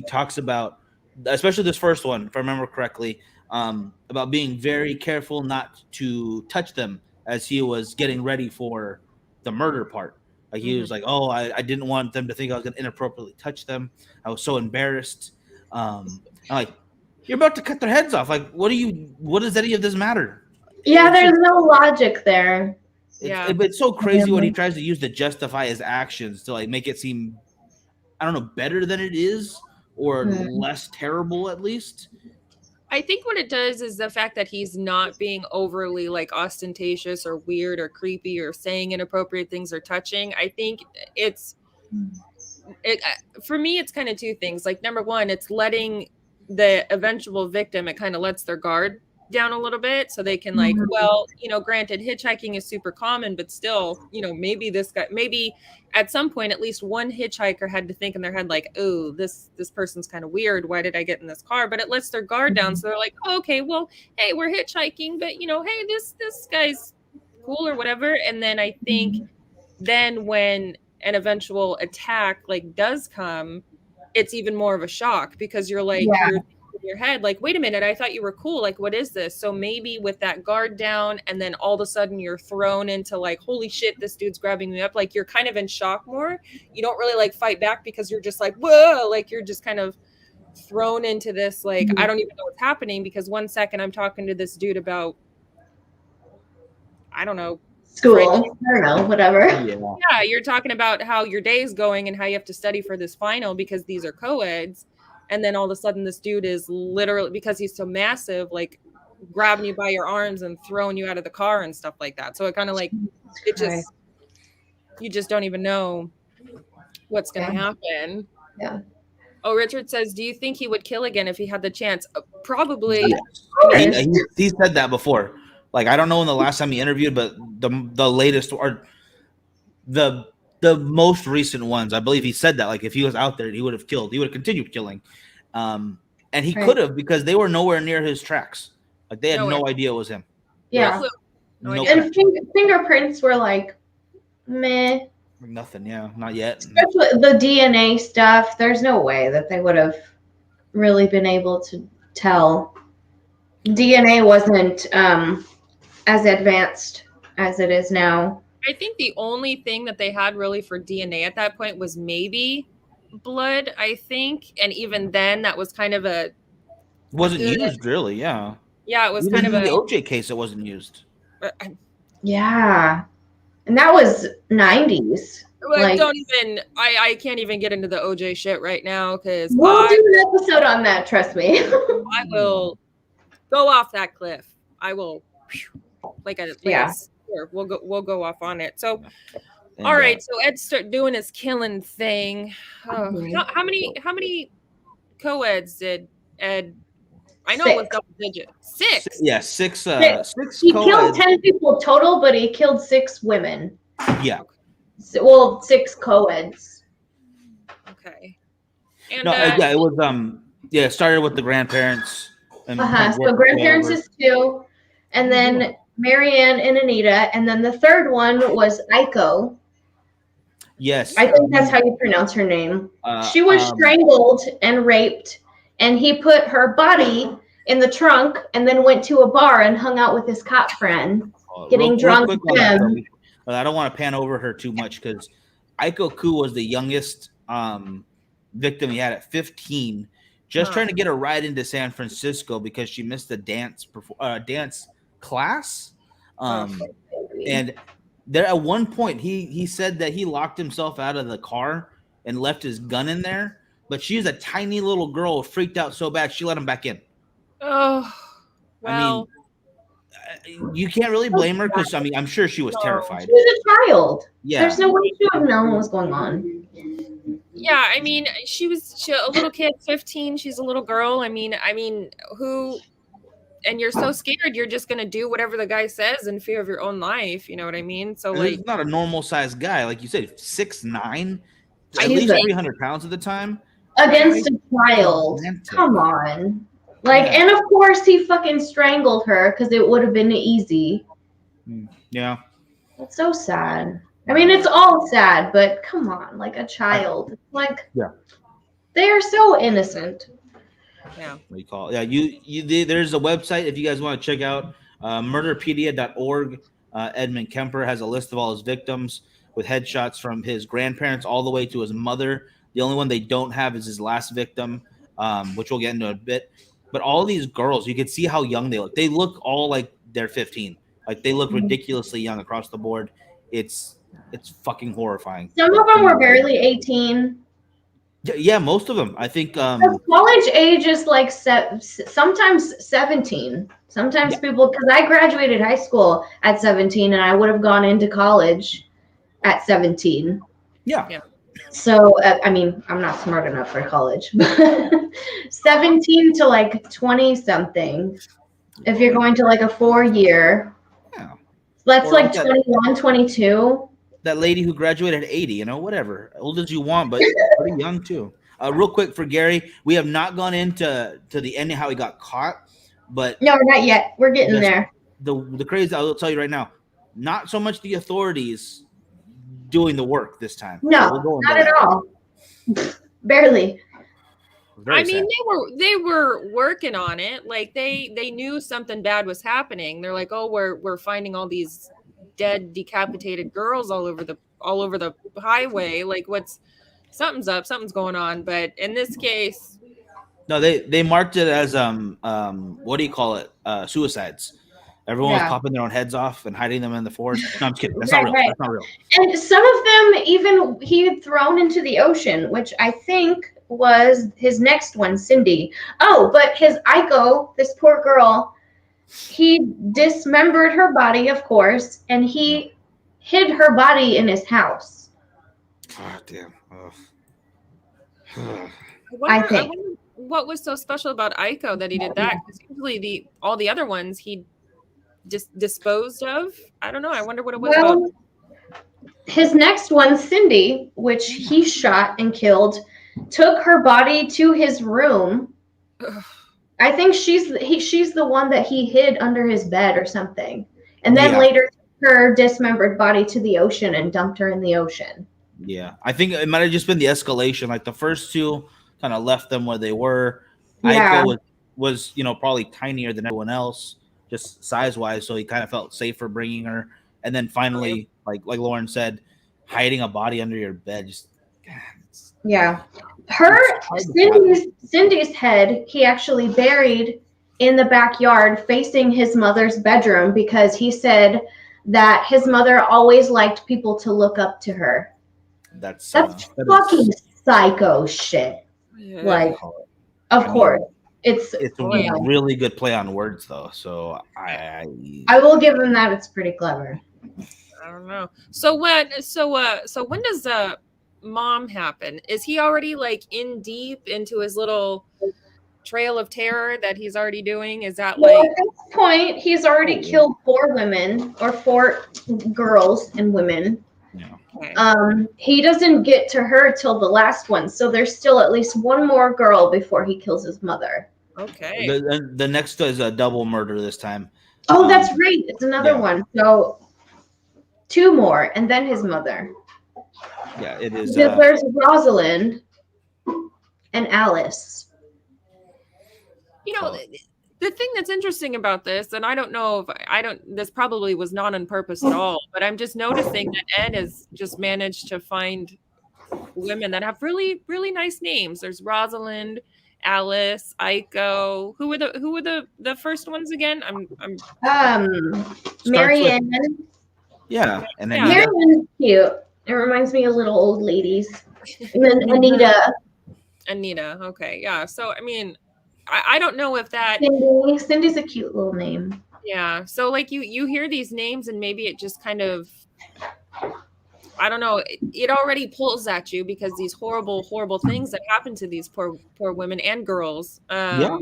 talks about, especially this first one, if I remember correctly, about being very careful not to touch them as he was getting ready for the murder part. Like, he was like, oh, I didn't want them to think I was going to inappropriately touch them. I was so embarrassed. I'm like, you're about to cut their heads off. Like, what does any of this matter? Yeah, there's no logic there. It's so crazy what he tries to use to justify his actions, to like make it seem, I don't know, better than it is, or less terrible at least. I think what it does is the fact that he's not being overly, like, ostentatious or weird or creepy or saying inappropriate things or touching. I think for me, it's kind of two things. Like, number one, it's letting the eventual victim, it kind of lets their guard down a little bit, so they can, like, well, granted, hitchhiking is super common, but still, maybe at some point at least one hitchhiker had to think in their head, like, oh, this person's kind of weird, why did I get in this car? But it lets their guard down, so they're like, oh, okay, well, hey, we're hitchhiking, but hey, this guy's cool or whatever. And then I think then when an eventual attack, like, does come, it's even more of a shock, because you're like, you're in your head, like, wait a minute, I thought you were cool, like, what is this? So maybe with that guard down, and then all of a sudden you're thrown into, like, holy shit, this dude's grabbing me up, like, you're kind of in shock more. You don't really, like, fight back, because you're just like, whoa, like, you're just kind of thrown into this, like, I don't even know what's happening, because one second I'm talking to this dude about, I don't know, school, I don't know, whatever. Yeah, you're talking about how your day's going and how you have to study for this final because these are coeds. And then all of a sudden this dude is literally, because he's so massive, like, grabbing you by your arms and throwing you out of the car and stuff like that. So it kind of like, you just don't even know what's going to happen. Yeah. Oh, Richard says, do you think he would kill again if he had the chance? Probably. He said that before. Like, I don't know when the last time he interviewed, but the latest, or the most recent ones, I believe he said that, like, if he was out there, he would have killed. He would have continued killing. And he could have, because they were nowhere near his tracks. Like, they had no idea it was him. Yeah. And fingerprints were like, meh. Nothing, not yet. Especially the DNA stuff. There's no way that they would have really been able to tell. DNA wasn't as advanced as it is now. I think the only thing that they had really for DNA at that point was maybe blood, I think. And even then, that was kind of a... Wasn't used, really, yeah. Yeah, it was even kind of in the OJ case, it wasn't used. Yeah. And that was 90s. Like, don't even... I can't even get into the OJ shit right now, because... We'll do an episode on that, trust me. I will go off that cliff. I will... We'll go off on it. So, all right. So Ed start doing his killing thing. How many co-eds did Ed? I know 6. It was double digit. 6. Yeah, 6. 6 he killed 10 people total, but he killed 6 women. Yeah. 6 co-eds. Okay. And, it was it started with the grandparents. And so grandparents is 2. And then Marianne and Anita, and then the third one was Aiko. Yes. I think that's how you pronounce her name. She was strangled and raped and he put her body in the trunk and then went to a bar and hung out with his cop friend, getting drunk with them. I don't want to pan over her too much because Aiko Ku was the youngest victim he had at 15, just trying to get a ride into San Francisco because she missed a dance class. And there at one point he said that he locked himself out of the car and left his gun in there, but she's a tiny little girl, freaked out so bad she let him back in. Oh, well. I mean, you can't really blame her because I'm sure she was terrified. She was a child. Yeah, there's no way she would have known what was going on. Yeah, I mean, she was a little kid, 15. She's a little girl. I mean, who? And you're so scared, you're just gonna do whatever the guy says in fear of your own life. You know what I mean? So like, he's not a normal sized guy, like you said, 6'9", at least 300 pounds at the time. Against a child, come on. Like, and of course he fucking strangled her because it would have been easy. Yeah, it's so sad. I mean, it's all sad, but come on, like a child, like they are so innocent. Yeah. What do you call it? Yeah, there's a website if you guys want to check out murderpedia.org. Edmund Kemper has a list of all his victims with headshots from his grandparents all the way to his mother. The only one they don't have is his last victim, which we'll get into in a bit. But all these girls, you can see how young they look. They look all like they're 15. Like they look ridiculously young across the board. It's fucking horrifying. Some of them were barely 18. Yeah, most of them. I think college age is like sometimes 17. Sometimes people, because I graduated high school at 17 and I would have gone into college at 17. Yeah. So, I mean, I'm not smart enough for college, but 17 to like 20 something. If you're going to like a 4-year, that's like 21, 22. That lady who graduated at 80, whatever, old as you want, but pretty young too. Real quick for Gary, we have not gone into the ending how he got caught, but no, not yet. We're getting there. The crazy, I'll tell you right now, not so much the authorities doing the work this time. No, not at all. Barely. I mean, they were working on it. Like they knew something bad was happening. They're like, oh, we're finding all these dead, decapitated girls all over the highway. Like, something's up, something's going on. But in this case, no, they marked it as what do you call it? Suicides. Everyone was popping their own heads off and hiding them in the forest. No, I'm just kidding. That's not real. That's not real. And some of them even he had thrown into the ocean, which I think was his next one, Cindy. Oh, but his Aiko, this poor girl, he dismembered her body, of course, and he hid her body in his house. God damn. I think. What was so special about Aiko that he did that? Because usually all the other ones he just disposed of. I don't know. I wonder what it was about. His next one, Cindy, which he shot and killed, took her body to his room. I think she's the one that he hid under his bed or something. And then later took her dismembered body to the ocean and dumped her in the ocean. Yeah. I think it might have just been the escalation. Like the first two kind of left them where they were. Yeah. Aiko was probably tinier than everyone else, just size-wise, so he kind of felt safer bringing her. And then finally, like Lauren said, hiding a body under your bed. Cindy's head, he actually buried in the backyard facing his mother's bedroom because he said that his mother always liked people to look up to her. That's fucking psycho shit. Yeah. Like, of course. It's a really good play on words, though. So I will give him that. It's pretty clever. I don't know. So when does Mom happen? Is he already like in deep into his little trail of terror that he's already doing? Is that like at this point he's already killed 4 women or 4 girls and women. He doesn't get to her till the last one, so there's still at least one more girl before he kills his mother. Okay. The next is a double murder this time. Oh, that's right. It's another one. So 2 more, and then his mother. Yeah, it is. There's Rosalind and Alice. You know, the thing that's interesting about this, and I don't know if this probably was not on purpose at all, but I'm just noticing that Ed has just managed to find women that have really, really nice names. There's Rosalind, Alice, Aiko. Who were the first ones again? Marianne. Yeah, and then Marianne's cute. It reminds me of little old ladies. And then Anita. Okay, yeah. So I mean, I don't know if that Cindy's a cute little name. Yeah. So like you hear these names and maybe it just kind of, I don't know, it already pulls at you because these horrible, horrible things that happen to these poor women and girls. Maybe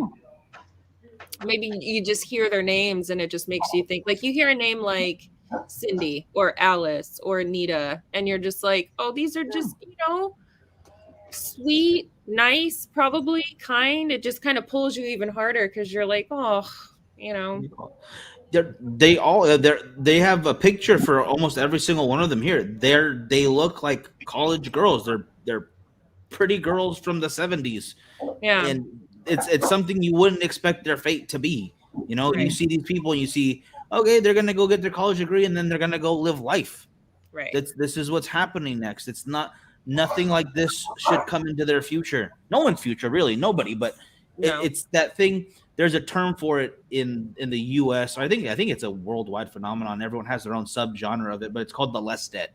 you just hear their names and it just makes you think, like you hear a name like Cindy or Alice or Anita and you're just like, oh, these are just, sweet, nice, probably kind. It just kind of pulls you even harder because you're like, oh, they have a picture for almost every single one of them here. They look like college girls. They're pretty girls from the 70s. Yeah. And it's something you wouldn't expect their fate to be. Right. You see these people and you see, okay, they're gonna go get their college degree and then they're gonna go live life. Right. This is what's happening next. It's nothing like this should come into their future. No one's future, really, nobody. But it's that thing. There's a term for it in the U.S. I think it's a worldwide phenomenon. Everyone has their own subgenre of it, but it's called the less dead.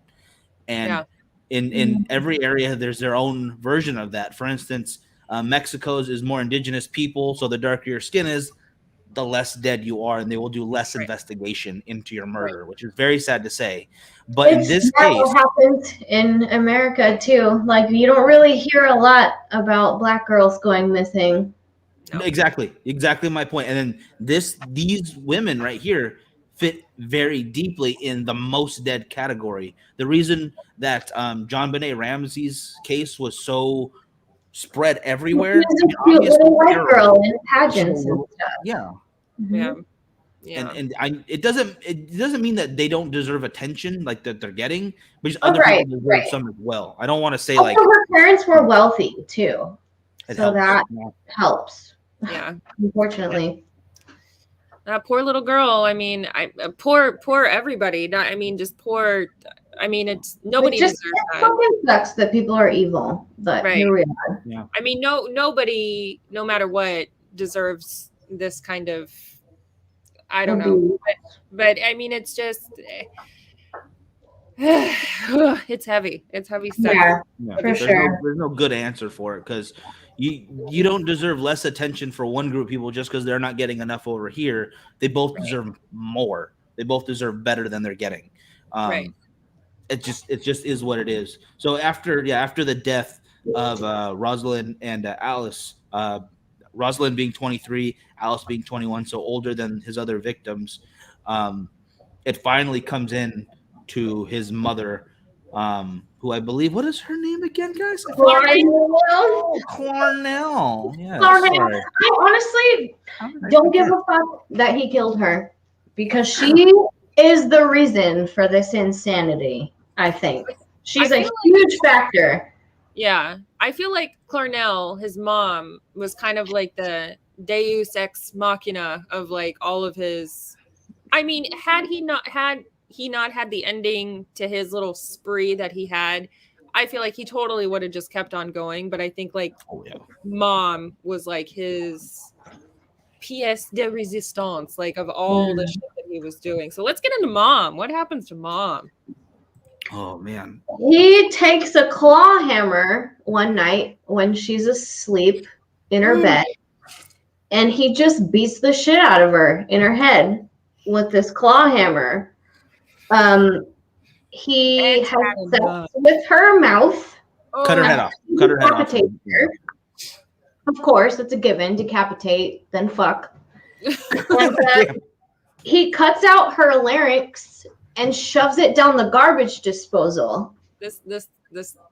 And in every area, there's their own version of that. For instance, Mexico's is more indigenous people, so the darker your skin is, the less dead you are, and they will do less investigation into your murder, which is very sad to say. But in this case, what happens in America too. Like you don't really hear a lot about Black girls going missing. No. Exactly my point. And then these women right here fit very deeply in the most dead category. The reason that John Benet Ramsey's case was so spread everywhere. She's a cute little white girl in pageants and stuff. Yeah. Mm-hmm. Yeah. And it doesn't mean that they don't deserve attention like that they're getting, but other people deserve some as well. I don't want to say like her parents were wealthy too, so that helps. Yeah, unfortunately. That poor little girl. I mean, poor everybody. Just poor. I mean, it's nobody deserves that. It fucking sucks that people are evil, but here we are. Yeah. I mean, nobody, no matter what, deserves this kind of. I don't know, but I mean, it's just. It's heavy. It's heavy stuff. Yeah, for sure. There's no good answer for it because you don't deserve less attention for one group of people just because they're not getting enough over here. They both deserve more. They both deserve better than they're getting. It just is what it is. So after the death of Rosalind and Alice, Rosalind being 23, Alice being 21, so older than his other victims, it finally comes in to his mother, who I believe, what is her name again, guys? Cornell. Yeah, Cornell. I honestly don't give a fuck that he killed her because she is the reason for this insanity. I think she's a huge factor. Yeah, I feel like Cornell, his mom, was kind of like the Deus ex machina of like all of his. I mean, had he not had the ending to his little spree that he had, I feel like he totally would have just kept on going. But I think like mom was like his pièce de résistance, like of all the shit that he was doing. So let's get into mom. What happens to mom? Oh man. He takes a claw hammer one night when she's asleep in her bed, and he just beats the shit out of her in her head with this claw hammer. He has sex with her mouth. Cut her head off. Cut her head off. Her. Of course, it's a given. Decapitate, then fuck. And, he cuts out her larynx and shoves it down the garbage disposal. This.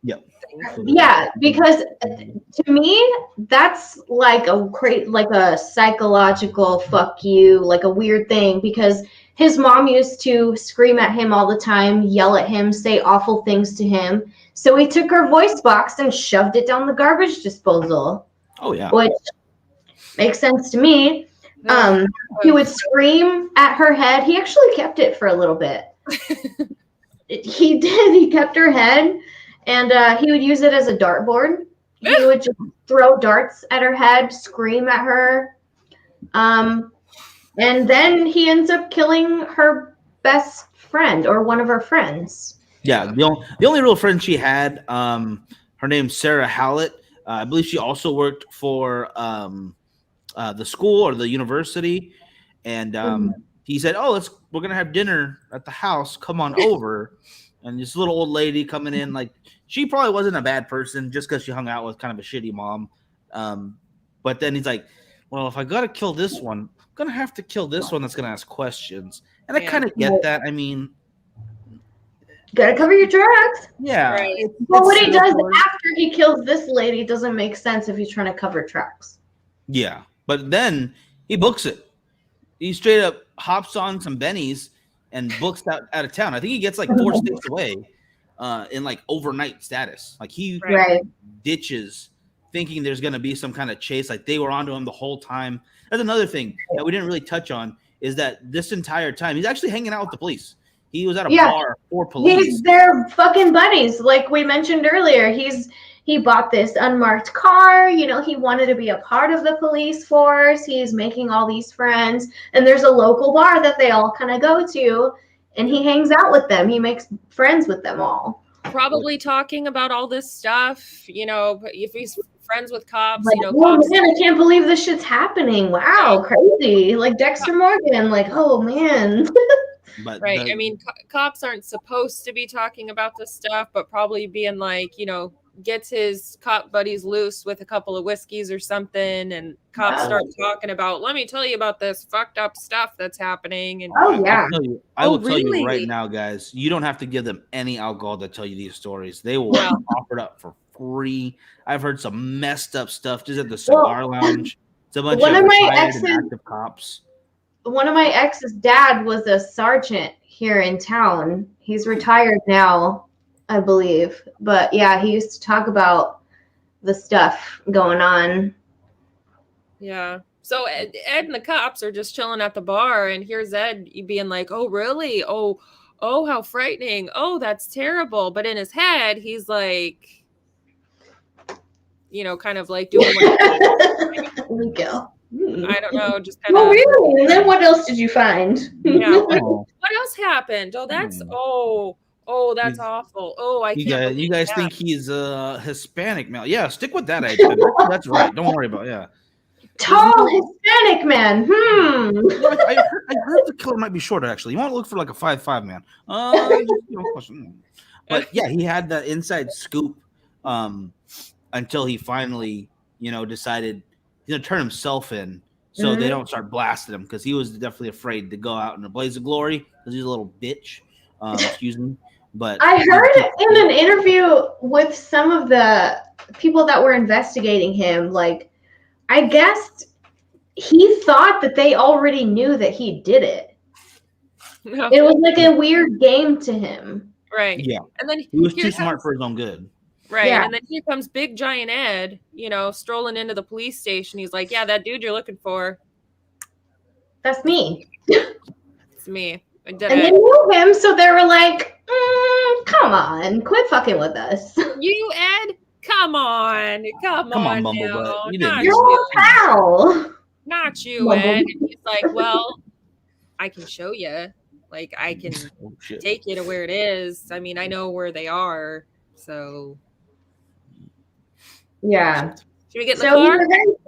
Yeah, because to me, that's like a psychological fuck you, like a weird thing. Because his mom used to scream at him all the time, yell at him, say awful things to him. So he took her voice box and shoved it down the garbage disposal. Oh yeah. Which Makes sense to me. He would scream at her head. He actually kept it for a little bit. He did. He kept her head, and he would use it as a dartboard. He would just throw darts at her head, scream at her. And then he ends up killing her best friend or one of her friends. Yeah, the only real friend she had, her name's Sarah Hallett. I believe she also worked for the school or the university. And he said, "Oh, we're gonna have dinner at the house. Come on over." And this little old lady coming in, like she probably wasn't a bad person just because she hung out with kind of a shitty mom. But then he's like, "Well, if I gotta kill this one, I'm gonna have to kill this one that's gonna ask questions." And I kind of get that. I mean, gotta cover your tracks. Yeah. Right. But what he does after he kills this lady doesn't make sense if he's trying to cover tracks. Yeah, but then he books it. He straight up hops on some bennies and books out of town. I think he gets like 4 states away in like overnight status. Like he ditches thinking there's going to be some kind of chase. Like they were onto him the whole time. That's another thing that we didn't really touch on is that this entire time he's actually hanging out with the police. He was at a bar for police. He's their fucking buddies. Like we mentioned earlier, he bought this unmarked car. You know, he wanted to be a part of the police force. He's making all these friends. And there's a local bar that they all kind of go to. And he hangs out with them. He makes friends with them all. Probably talking about all this stuff. You know, if he's friends with cops, like, you know, oh, cops. man, I can't believe this shit's happening. Wow, crazy. Like Dexter Morgan. Like, oh, man. But I mean, cops aren't supposed to be talking about this stuff, but probably being like, you know, gets his cop buddies loose with a couple of whiskeys or something, and cops start talking about, let me tell you about this fucked up stuff that's happening. And I will tell you right now, guys, you don't have to give them any alcohol to tell you these stories. They will offer it up for free. I've heard some messed up stuff just at the cigar lounge. It's a bunch of retired and active cops. One of my ex's dad was a sergeant here in town. He's retired now, I believe. But yeah, he used to talk about the stuff going on. Yeah. So Ed and the cops are just chilling at the bar, and here's Ed being like, "Oh, really? Oh, how frightening. Oh, that's terrible." But in his head, he's like, you know, kind of like doing I don't know, just kind of. Oh, really? And then what else did you find? Yeah. What else happened? Oh, that's that's awful. Oh, I can't. You guys think he's a Hispanic male? Yeah, stick with that. That's right. Don't worry about Tall Hispanic man. I heard the killer might be shorter. Actually, you want to look for like a 5'5" man. But yeah, he had the inside scoop until he finally, decided he's gonna turn himself in so they don't start blasting him, because he was definitely afraid to go out in a blaze of glory because he's a little bitch. Excuse me. But I heard in an interview with some of the people that were investigating him, like, I guess he thought that they already knew that he did it. It was like a weird game to him. Right. Yeah. And then he was too smart for his own good. Right. Yeah. And then here comes big giant Ed, strolling into the police station. He's like, yeah, that dude you're looking for. That's me. It's me. And they knew him, so they were like, come on, quit fucking with us. You, Ed? Come on, Bumblebutt. You're a pal. Not you, Ed. And he's like, well, I can show you. Like, I can take you to where it is. I mean, I know where they are, so. Yeah. Should we get in the car?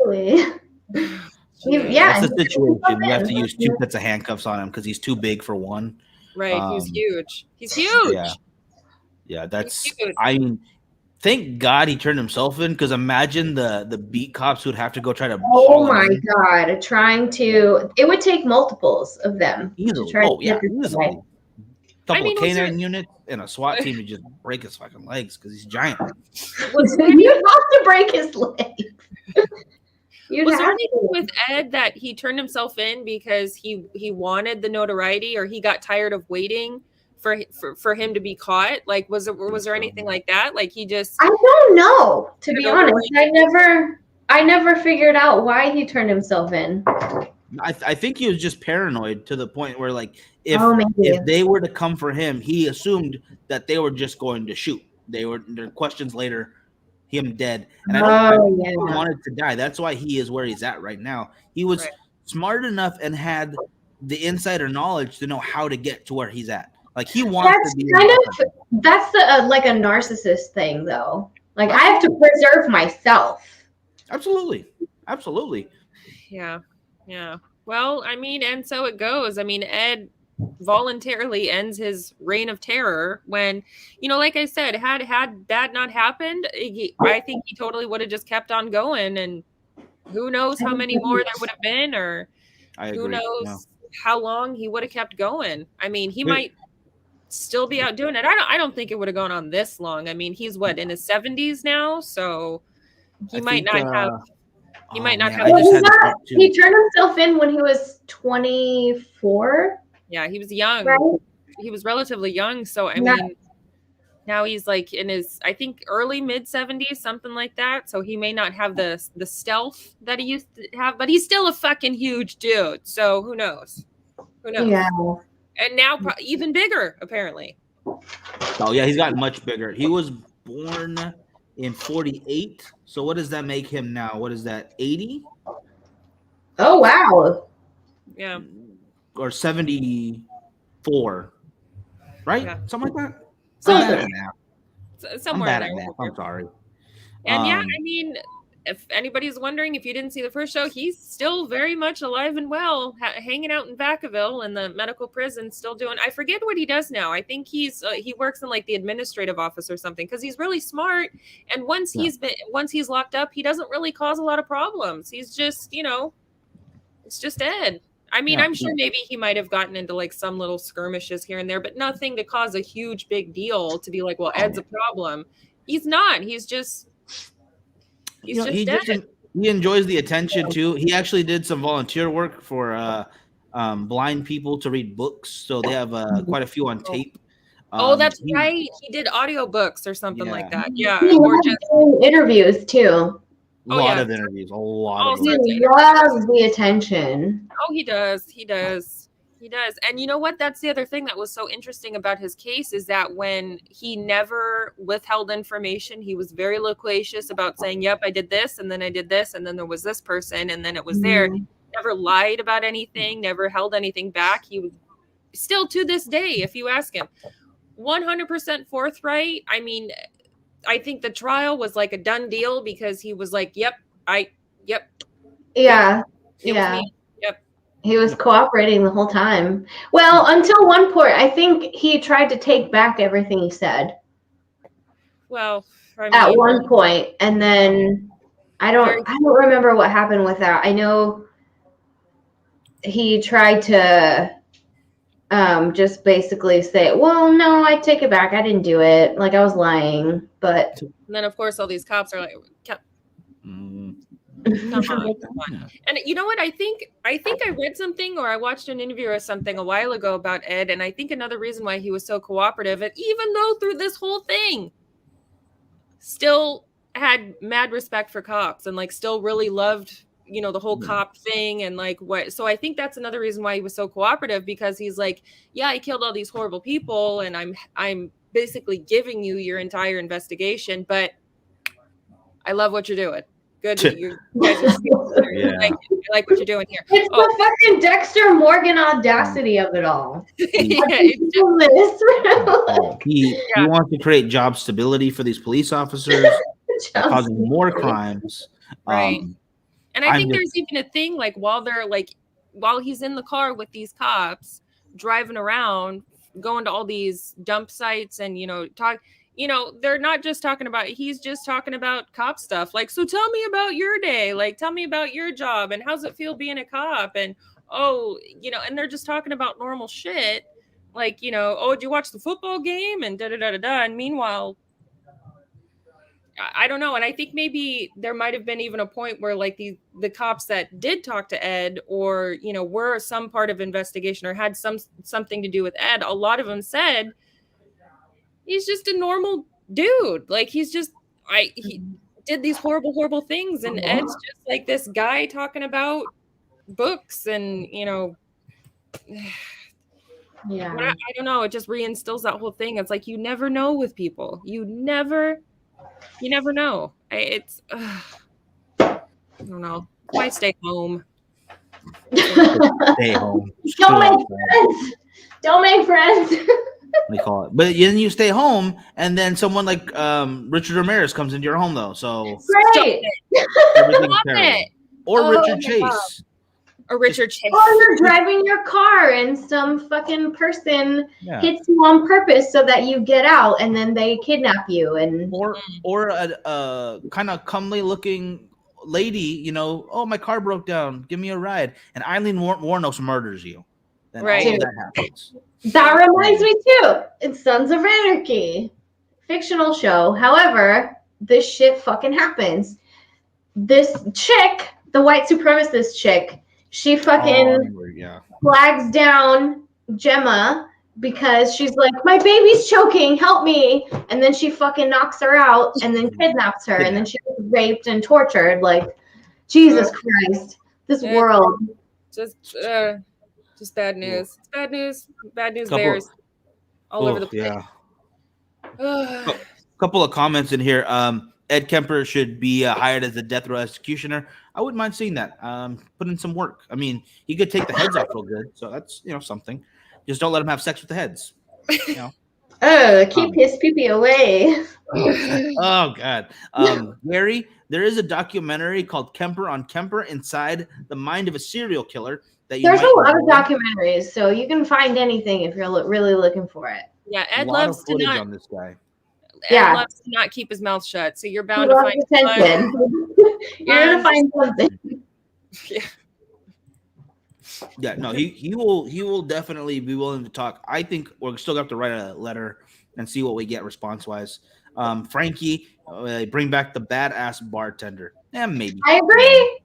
Eventually. That's the situation. You have to use 2 sets of handcuffs on him because he's too big for one. Right. He's huge. He's huge. Yeah. That's. I mean, thank God he turned himself in, because imagine the beat cops who would have to go try to. Oh my God! It would take multiples of them. Easily. Easily. Couple of canine units and a SWAT team to just break his fucking legs because he's giant. You have to break his legs. Was there anything with Ed that he turned himself in because he wanted the notoriety, or he got tired of waiting for him to be caught? Like, was there anything like that? Like, he just. I don't know, to be honest. I never figured out why he turned himself in. I think he was just paranoid to the point where, like, if maybe. they were to come for him, he assumed that they were just going to shoot. Their questions later, him dead, and I don't think he wanted to die. That's why he is where he's at right now. He was smart enough and had the insider knowledge to know how to get to where he's at. Like, he wants to be. That's like a narcissist thing, though. Like, I have to preserve myself. Absolutely. Yeah. Well, I mean, and so it goes. I mean, Ed voluntarily ends his reign of terror when, like I said, had that not happened, I think he totally would have just kept on going, and who knows how many more there would have been, or who knows how long he would have kept going. I mean, he might still be out doing it. I don't think it would have gone on this long. I mean, he's in his 70s now, so he might not have. He might not have. He turned himself in when he was 24. Yeah, he was young. Right? He was relatively young, so I mean, now he's like in his, I think, early mid 70s, something like that. So he may not have the stealth that he used to have, but he's still a fucking huge dude. So who knows? Yeah. And now even bigger, apparently. Oh yeah, he's gotten much bigger. He was born in 48. So what does that make him now? What is that? 80? Oh wow. Yeah. Or 74. Right? Yeah. Something like that. Somewhere I'm bad at math. I'm sorry. And I mean, if anybody's wondering, if you didn't see the first show, he's still very much alive and well, hanging out in Vacaville in the medical prison, still doing. I forget what he does now. I think he works in like the administrative office or something, because he's really smart. And once he's locked up, he doesn't really cause a lot of problems. He's just, it's just Ed. I mean, I'm sure maybe he might have gotten into like some little skirmishes here and there, but nothing to cause a huge big deal to be like, well, Ed's a problem. He's not. He's just. He enjoys the attention too. He actually did some volunteer work for blind people to read books, so they have quite a few on tape. That's right. He did audiobooks or something like that. Yeah, or just interviews too. A lot of interviews. He loves the attention. Oh, he does. And you know what? That's the other thing that was so interesting about his case, is that when he never withheld information, he was very loquacious about saying, yep, I did this, and then I did this, and then there was this person, and then it was there. He never lied about anything, never held anything back. He would still, to this day, if you ask him, 100% forthright. I mean, I think the trial was like a done deal, because he was like, yep. Yeah. He was cooperating the whole time. Well, until one point, I think he tried to take back everything he said. Well, at one point, and then I don't remember what happened with that. I know he tried to just basically say, well, no, I take it back. I didn't do it. Like, I was lying. But and then, of course, all these cops are like, Come on. And you know what? I think I read something, or I watched an interview or something a while ago about Ed, and I think another reason why he was so cooperative, and even though through this whole thing, still had mad respect for cops, and like still really loved, the whole cop thing, and like what. So I think that's another reason why he was so cooperative, because he's like, yeah, I killed all these horrible people, and I'm basically giving you your entire investigation, but I love what you're doing. Good. You guys are I like what you're doing here. It's the fucking Dexter Morgan audacity of it all. He wants to create job stability for these police officers, causing more crimes. Right. And I think there's even a thing, like, while he's in the car with these cops driving around, going to all these dump sites and, they're not just talking about, he's just talking about cop stuff. Like, so tell me about your day. Like, tell me about your job, and how's it feel being a cop? And, and they're just talking about normal shit. Like, oh, did you watch the football game? And da-da-da-da-da. And meanwhile, I don't know. And I think maybe there might have been even a point where, like, the cops that did talk to Ed, or, were some part of investigation or had something to do with Ed, a lot of them said, he's just a normal dude. Like, he's just, did these horrible, horrible things, and Ed's just like this guy talking about books, and Yeah. I don't know. It just reinstills that whole thing. It's like you never know with people. You never know. I don't know. Why stay home? Stay home. Don't make friends. Don't make friends. We call it. But then you stay home, and then someone like Richard Ramirez comes into your home, though. So Great. everything's terrible. Or Richard Chase. Or Richard Chase. Or you're driving your car and some fucking person hits you on purpose so that you get out, and then they kidnap you. And or a kind of comely looking lady, oh, my car broke down, give me a ride, and Eileen Warnos murders you. Then all of that happens. That reminds me too. It's Sons of Anarchy, fictional show. However, this shit fucking happens. This chick, the white supremacist chick, she fucking flags down Gemma because she's like, my baby's choking, help me. And then she fucking knocks her out and then kidnaps her. And then she was raped and tortured. Like, Jesus Christ, this world. Just bad news. It's bad news. Bad news bears all over the place. Yeah. Couple of comments in here. Ed Kemper should be hired as a death row executioner. I wouldn't mind seeing that. Put in some work. I mean, he could take the heads off real good. So that's, something. Just don't let him have sex with the heads. Keep his pee-pee away. Oh, God. Larry, there is a documentary called Kemper on Kemper Inside the Mind of a Serial Killer. There's a lot of documentaries, so you can find anything if you're really looking for it. Yeah, Ed loves to not. On this guy. Ed loves to not keep his mouth shut, so you're bound to find attention. You're gonna find something. Yeah, no, he will definitely be willing to talk. I think we're still gonna have to write a letter and see what we get response wise. Frankie, bring back the badass bartender. Maybe. I agree.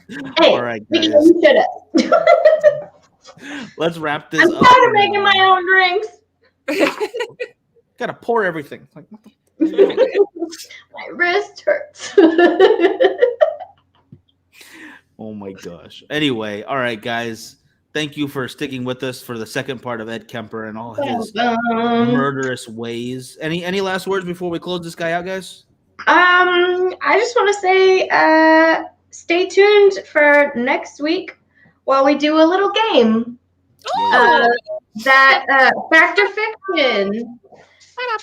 Hey, all right, guys. Let's wrap this up. I'm tired of making my own drinks. Gotta pour everything. My wrist hurts. Oh my gosh. Anyway, all right, guys. Thank you for sticking with us for the second part of Ed Kemper and all his murderous ways. Any last words before we close this guy out, guys? I just want to say, stay tuned for next week while we do a little game. Fact or Fiction,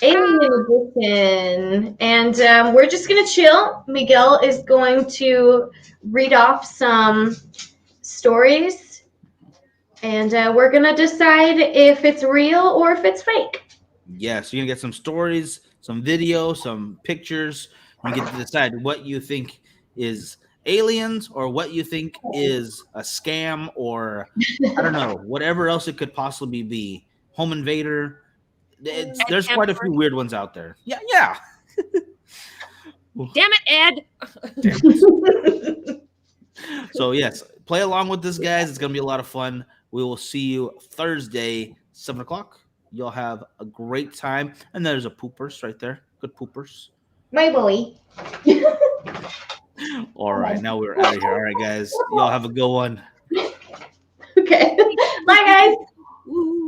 Alien Edition, and we're just gonna chill. Miguel is going to read off some stories, and we're gonna decide if it's real or if it's fake. Yes, you're gonna get some stories, some video, some pictures. You get to decide what you think is aliens or what you think is a scam, or I don't know, whatever else it could possibly be. Home invader. There's quite a few weird ones out there. Yeah. Damn it, Ed. Damn it. So yes, play along with this, guys. It's gonna be a lot of fun. We will see you Thursday, 7:00. You'll have a great time. And there's a poopers right there. Good poopers. My boy. All right, now we're out of here. All right, guys. Y'all have a good one.